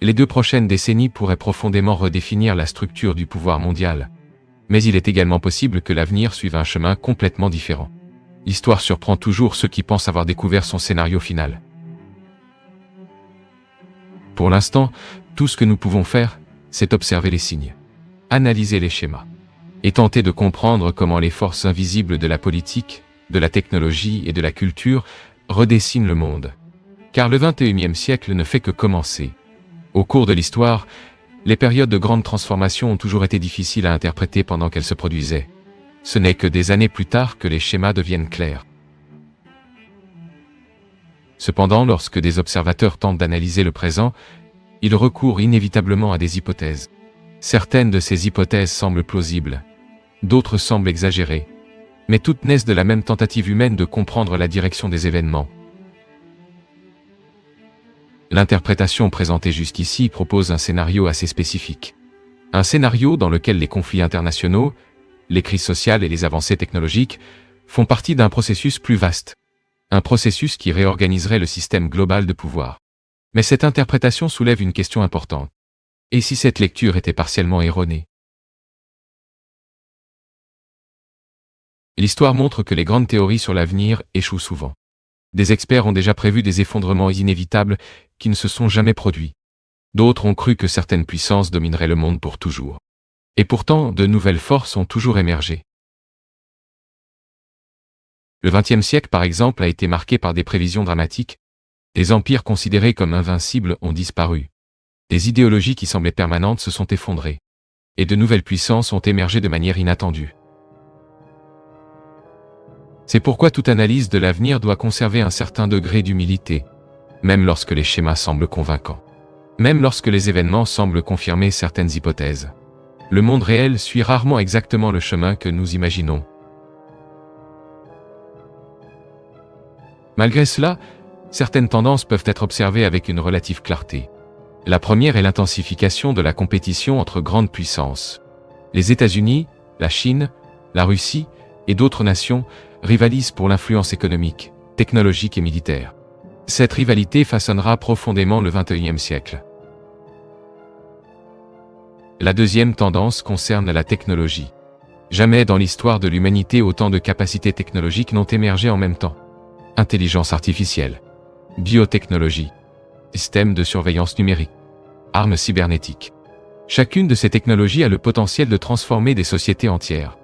les 2 prochaines décennies pourraient profondément redéfinir la structure du pouvoir mondial. Mais il est également possible que l'avenir suive un chemin complètement différent. L'histoire surprend toujours ceux qui pensent avoir découvert son scénario final. Pour l'instant, tout ce que nous pouvons faire, c'est observer les signes, analyser les schémas, et tenter de comprendre comment les forces invisibles de la politique, de la technologie et de la culture redessinent le monde. Car le XXIe siècle ne fait que commencer. Au cours de l'histoire, les périodes de grandes transformations ont toujours été difficiles à interpréter pendant qu'elles se produisaient. Ce n'est que des années plus tard que les schémas deviennent clairs. Cependant, lorsque des observateurs tentent d'analyser le présent, ils recourent inévitablement à des hypothèses. Certaines de ces hypothèses semblent plausibles, d'autres semblent exagérées, mais toutes naissent de la même tentative humaine de comprendre la direction des événements. L'interprétation présentée jusqu'ici propose un scénario assez spécifique. Un scénario dans lequel les conflits internationaux, les crises sociales et les avancées technologiques font partie d'un processus plus vaste. Un processus qui réorganiserait le système global de pouvoir. Mais cette interprétation soulève une question importante. Et si cette lecture était partiellement erronée? L'histoire montre que les grandes théories sur l'avenir échouent souvent. Des experts ont déjà prévu des effondrements inévitables qui ne se sont jamais produits. D'autres ont cru que certaines puissances domineraient le monde pour toujours. Et pourtant, de nouvelles forces ont toujours émergé. Le XXe siècle, par exemple, a été marqué par des prévisions dramatiques. Des empires considérés comme invincibles ont disparu. Des idéologies qui semblaient permanentes se sont effondrées. Et de nouvelles puissances ont émergé de manière inattendue. C'est pourquoi toute analyse de l'avenir doit conserver un certain degré d'humilité, même lorsque les schémas semblent convaincants. Même lorsque les événements semblent confirmer certaines hypothèses. Le monde réel suit rarement exactement le chemin que nous imaginons. Malgré cela, certaines tendances peuvent être observées avec une relative clarté. La première est l'intensification de la compétition entre grandes puissances. Les États-Unis, la Chine, la Russie et d'autres nations rivalisent pour l'influence économique, technologique et militaire. Cette rivalité façonnera profondément le XXIe siècle. La deuxième tendance concerne la technologie. Jamais dans l'histoire de l'humanité autant de capacités technologiques n'ont émergé en même temps. Intelligence artificielle, biotechnologie, système de surveillance numérique, armes cybernétiques. Chacune de ces technologies a le potentiel de transformer des sociétés entières.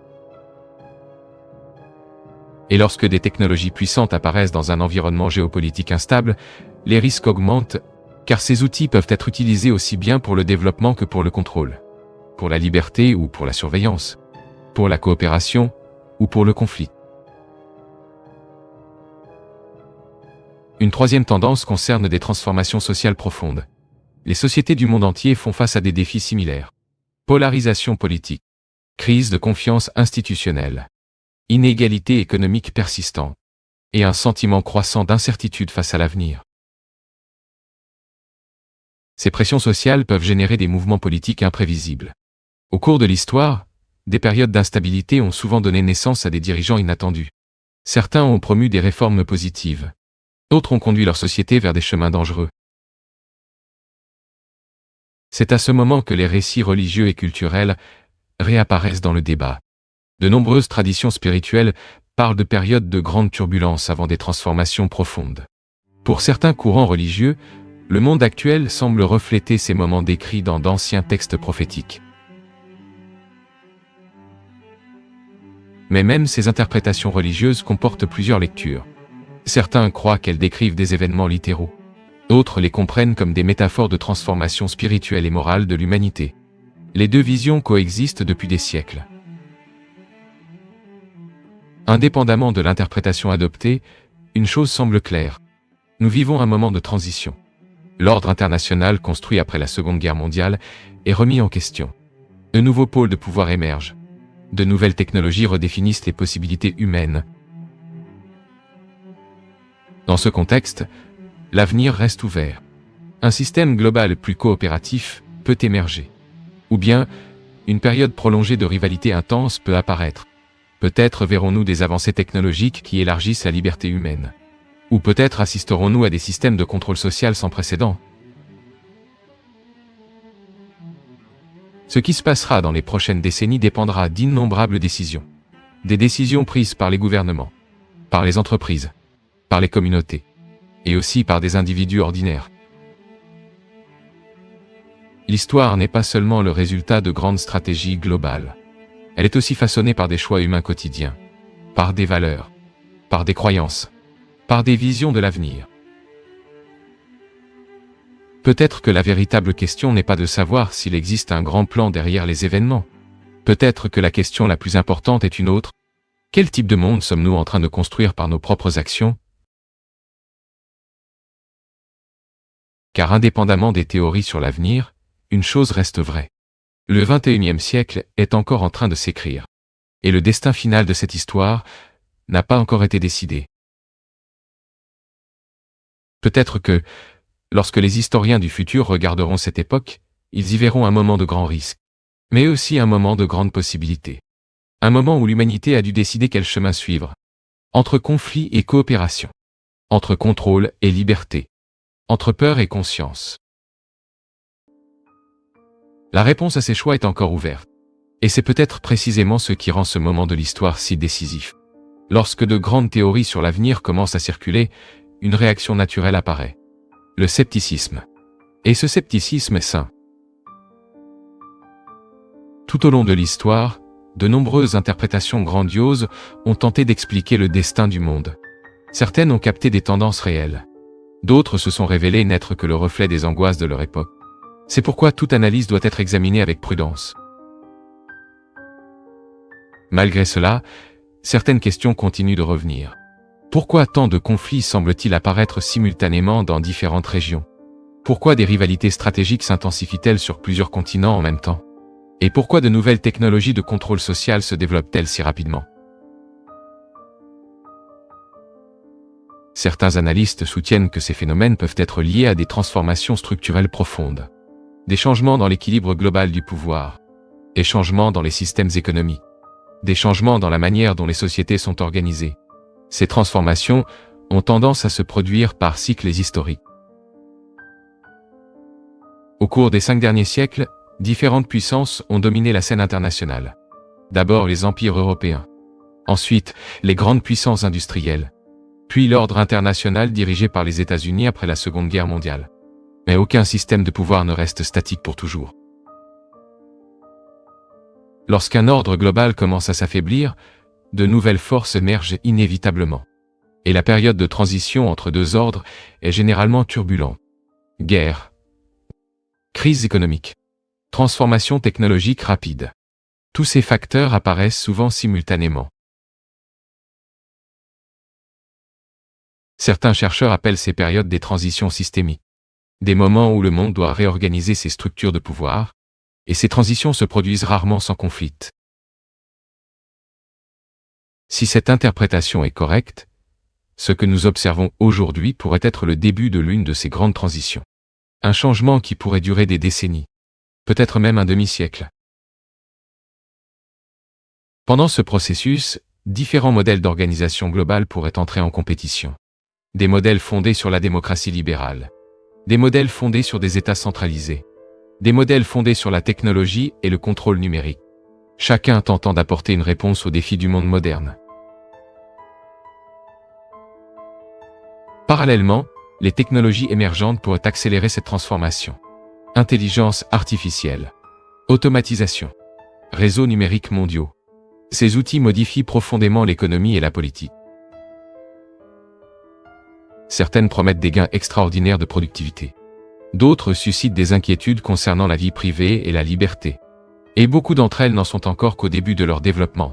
Et lorsque des technologies puissantes apparaissent dans un environnement géopolitique instable, les risques augmentent, car ces outils peuvent être utilisés aussi bien pour le développement que pour le contrôle, pour la liberté ou pour la surveillance, pour la coopération ou pour le conflit. Une troisième tendance concerne des transformations sociales profondes. Les sociétés du monde entier font face à des défis similaires. Polarisation politique, crise de confiance institutionnelle, inégalité économique persistante, et un sentiment croissant d'incertitude face à l'avenir. Ces pressions sociales peuvent générer des mouvements politiques imprévisibles. Au cours de l'histoire, des périodes d'instabilité ont souvent donné naissance à des dirigeants inattendus. Certains ont promu des réformes positives. D'autres ont conduit leur société vers des chemins dangereux. C'est à ce moment que les récits religieux et culturels réapparaissent dans le débat. De nombreuses traditions spirituelles parlent de périodes de grandes turbulences avant des transformations profondes. Pour certains courants religieux, le monde actuel semble refléter ces moments décrits dans d'anciens textes prophétiques. Mais même ces interprétations religieuses comportent plusieurs lectures. Certains croient qu'elles décrivent des événements littéraux. D'autres les comprennent comme des métaphores de transformation spirituelle et morale de l'humanité. Les deux visions coexistent depuis des siècles. Indépendamment de l'interprétation adoptée, une chose semble claire. Nous vivons un moment de transition. L'ordre international construit après la Seconde Guerre mondiale est remis en question. De nouveaux pôles de pouvoir émergent. De nouvelles technologies redéfinissent les possibilités humaines. Dans ce contexte, l'avenir reste ouvert. Un système global plus coopératif peut émerger. Ou bien, une période prolongée de rivalité intense peut apparaître. Peut-être verrons-nous des avancées technologiques qui élargissent la liberté humaine. Ou peut-être assisterons-nous à des systèmes de contrôle social sans précédent. Ce qui se passera dans les prochaines décennies dépendra d'innombrables décisions. Des décisions prises par les gouvernements, par les entreprises, par les communautés, et aussi par des individus ordinaires. L'histoire n'est pas seulement le résultat de grandes stratégies globales. Elle est aussi façonnée par des choix humains quotidiens, par des valeurs, par des croyances, par des visions de l'avenir. Peut-être que la véritable question n'est pas de savoir s'il existe un grand plan derrière les événements. Peut-être que la question la plus importante est une autre. Quel type de monde sommes-nous en train de construire par nos propres actions ? Car indépendamment des théories sur l'avenir, une chose reste vraie. Le XXIe siècle est encore en train de s'écrire. Et le destin final de cette histoire n'a pas encore été décidé. Peut-être que, lorsque les historiens du futur regarderont cette époque, ils y verront un moment de grand risque, mais aussi un moment de grande possibilité. Un moment où l'humanité a dû décider quel chemin suivre. Entre conflit et coopération. Entre contrôle et liberté. Entre peur et conscience. La réponse à ces choix est encore ouverte. Et c'est peut-être précisément ce qui rend ce moment de l'histoire si décisif. Lorsque de grandes théories sur l'avenir commencent à circuler, une réaction naturelle apparaît. Le scepticisme. Et ce scepticisme est sain. Tout au long de l'histoire, de nombreuses interprétations grandioses ont tenté d'expliquer le destin du monde. Certaines ont capté des tendances réelles. D'autres se sont révélées n'être que le reflet des angoisses de leur époque. C'est pourquoi toute analyse doit être examinée avec prudence. Malgré cela, certaines questions continuent de revenir. Pourquoi tant de conflits semblent-ils apparaître simultanément dans différentes régions? Pourquoi des rivalités stratégiques s'intensifient-elles sur plusieurs continents en même temps? Et pourquoi de nouvelles technologies de contrôle social se développent-elles si rapidement? Certains analystes soutiennent que ces phénomènes peuvent être liés à des transformations structurelles profondes. Des changements dans l'équilibre global du pouvoir. Des changements dans les systèmes économiques. Des changements dans la manière dont les sociétés sont organisées. Ces transformations ont tendance à se produire par cycles historiques. Au cours des 5 derniers siècles, différentes puissances ont dominé la scène internationale. D'abord les empires européens. Ensuite, les grandes puissances industrielles. Puis l'ordre international dirigé par les États-Unis après la Seconde Guerre mondiale. Mais aucun système de pouvoir ne reste statique pour toujours. Lorsqu'un ordre global commence à s'affaiblir, de nouvelles forces émergent inévitablement. Et la période de transition entre deux ordres est généralement turbulente. Guerre, crise économique, transformation technologique rapide. Tous ces facteurs apparaissent souvent simultanément. Certains chercheurs appellent ces périodes des transitions systémiques. Des moments où le monde doit réorganiser ses structures de pouvoir, et ces transitions se produisent rarement sans conflit. Si cette interprétation est correcte, ce que nous observons aujourd'hui pourrait être le début de l'une de ces grandes transitions. Un changement qui pourrait durer des décennies, peut-être même un demi-siècle. Pendant ce processus, différents modèles d'organisation globale pourraient entrer en compétition. Des modèles fondés sur la démocratie libérale. Des modèles fondés sur des États centralisés. Des modèles fondés sur la technologie et le contrôle numérique. Chacun tentant d'apporter une réponse aux défis du monde moderne. Parallèlement, les technologies émergentes pourraient accélérer cette transformation. Intelligence artificielle. Automatisation. Réseaux numériques mondiaux. Ces outils modifient profondément l'économie et la politique. Certaines promettent des gains extraordinaires de productivité. D'autres suscitent des inquiétudes concernant la vie privée et la liberté. Et beaucoup d'entre elles n'en sont encore qu'au début de leur développement.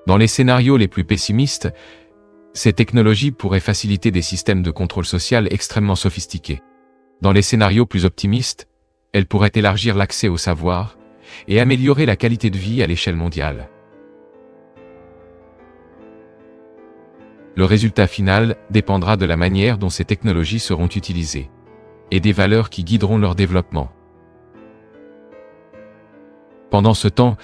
Dans les scénarios les plus pessimistes, ces technologies pourraient faciliter des systèmes de contrôle social extrêmement sophistiqués. Dans les scénarios plus optimistes, elles pourraient élargir l'accès au savoir et améliorer la qualité de vie à l'échelle mondiale. Le résultat final dépendra de la manière dont ces technologies seront utilisées et des valeurs qui guideront leur développement. Pendant ce temps,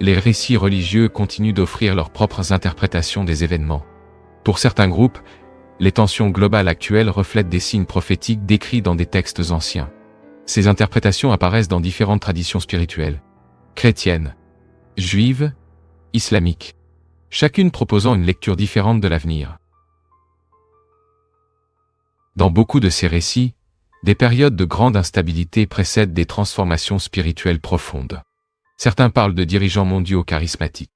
les récits religieux continuent d'offrir leurs propres interprétations des événements. Pour certains groupes, les tensions globales actuelles reflètent des signes prophétiques décrits dans des textes anciens. Ces interprétations apparaissent dans différentes traditions spirituelles, chrétiennes, juives, islamiques, chacune proposant une lecture différente de l'avenir. Dans beaucoup de ces récits, des périodes de grande instabilité précèdent des transformations spirituelles profondes. Certains parlent de dirigeants mondiaux charismatiques.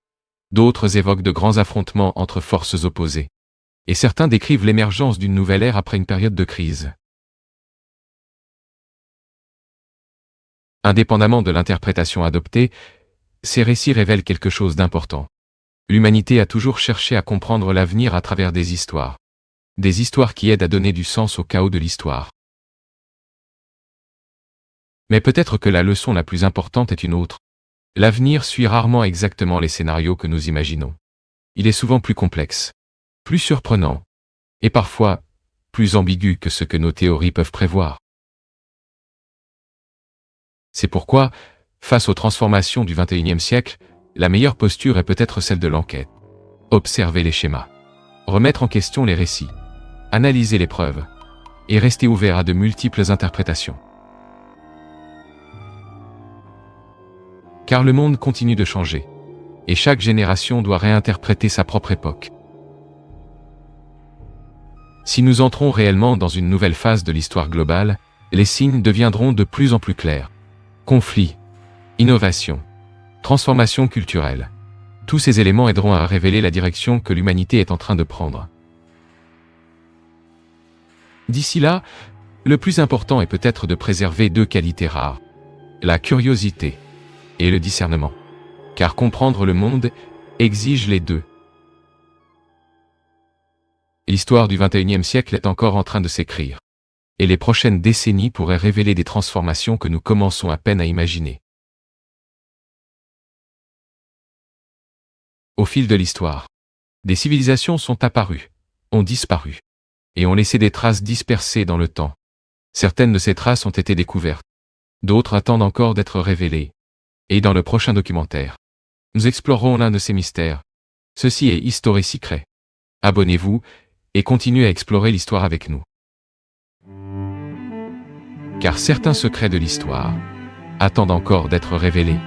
D'autres évoquent de grands affrontements entre forces opposées. Et certains décrivent l'émergence d'une nouvelle ère après une période de crise. Indépendamment de l'interprétation adoptée, ces récits révèlent quelque chose d'important. L'humanité a toujours cherché à comprendre l'avenir à travers des histoires. Des histoires qui aident à donner du sens au chaos de l'histoire. Mais peut-être que la leçon la plus importante est une autre. L'avenir suit rarement exactement les scénarios que nous imaginons. Il est souvent plus complexe, plus surprenant, et parfois plus ambigu que ce que nos théories peuvent prévoir. C'est pourquoi, face aux transformations du XXIe siècle, la meilleure posture est peut-être celle de l'enquête. Observer les schémas, remettre en question les récits, analyser les preuves, et rester ouvert à de multiples interprétations. Car le monde continue de changer, et chaque génération doit réinterpréter sa propre époque. Si nous entrons réellement dans une nouvelle phase de l'histoire globale, les signes deviendront de plus en plus clairs. Conflits, innovation, transformation culturelle. Tous ces éléments aideront à révéler la direction que l'humanité est en train de prendre. D'ici là, le plus important est peut-être de préserver deux qualités rares, la curiosité et le discernement. Car comprendre le monde exige les deux. L'histoire du XXIe siècle est encore en train de s'écrire. Et les prochaines décennies pourraient révéler des transformations que nous commençons à peine à imaginer. Au fil de l'histoire, des civilisations sont apparues, ont disparu, et ont laissé des traces dispersées dans le temps. Certaines de ces traces ont été découvertes. D'autres attendent encore d'être révélées. Et dans le prochain documentaire, nous explorerons l'un de ces mystères. Ceci est History Secret. Abonnez-vous et continuez à explorer l'histoire avec nous. Car certains secrets de l'histoire attendent encore d'être révélés.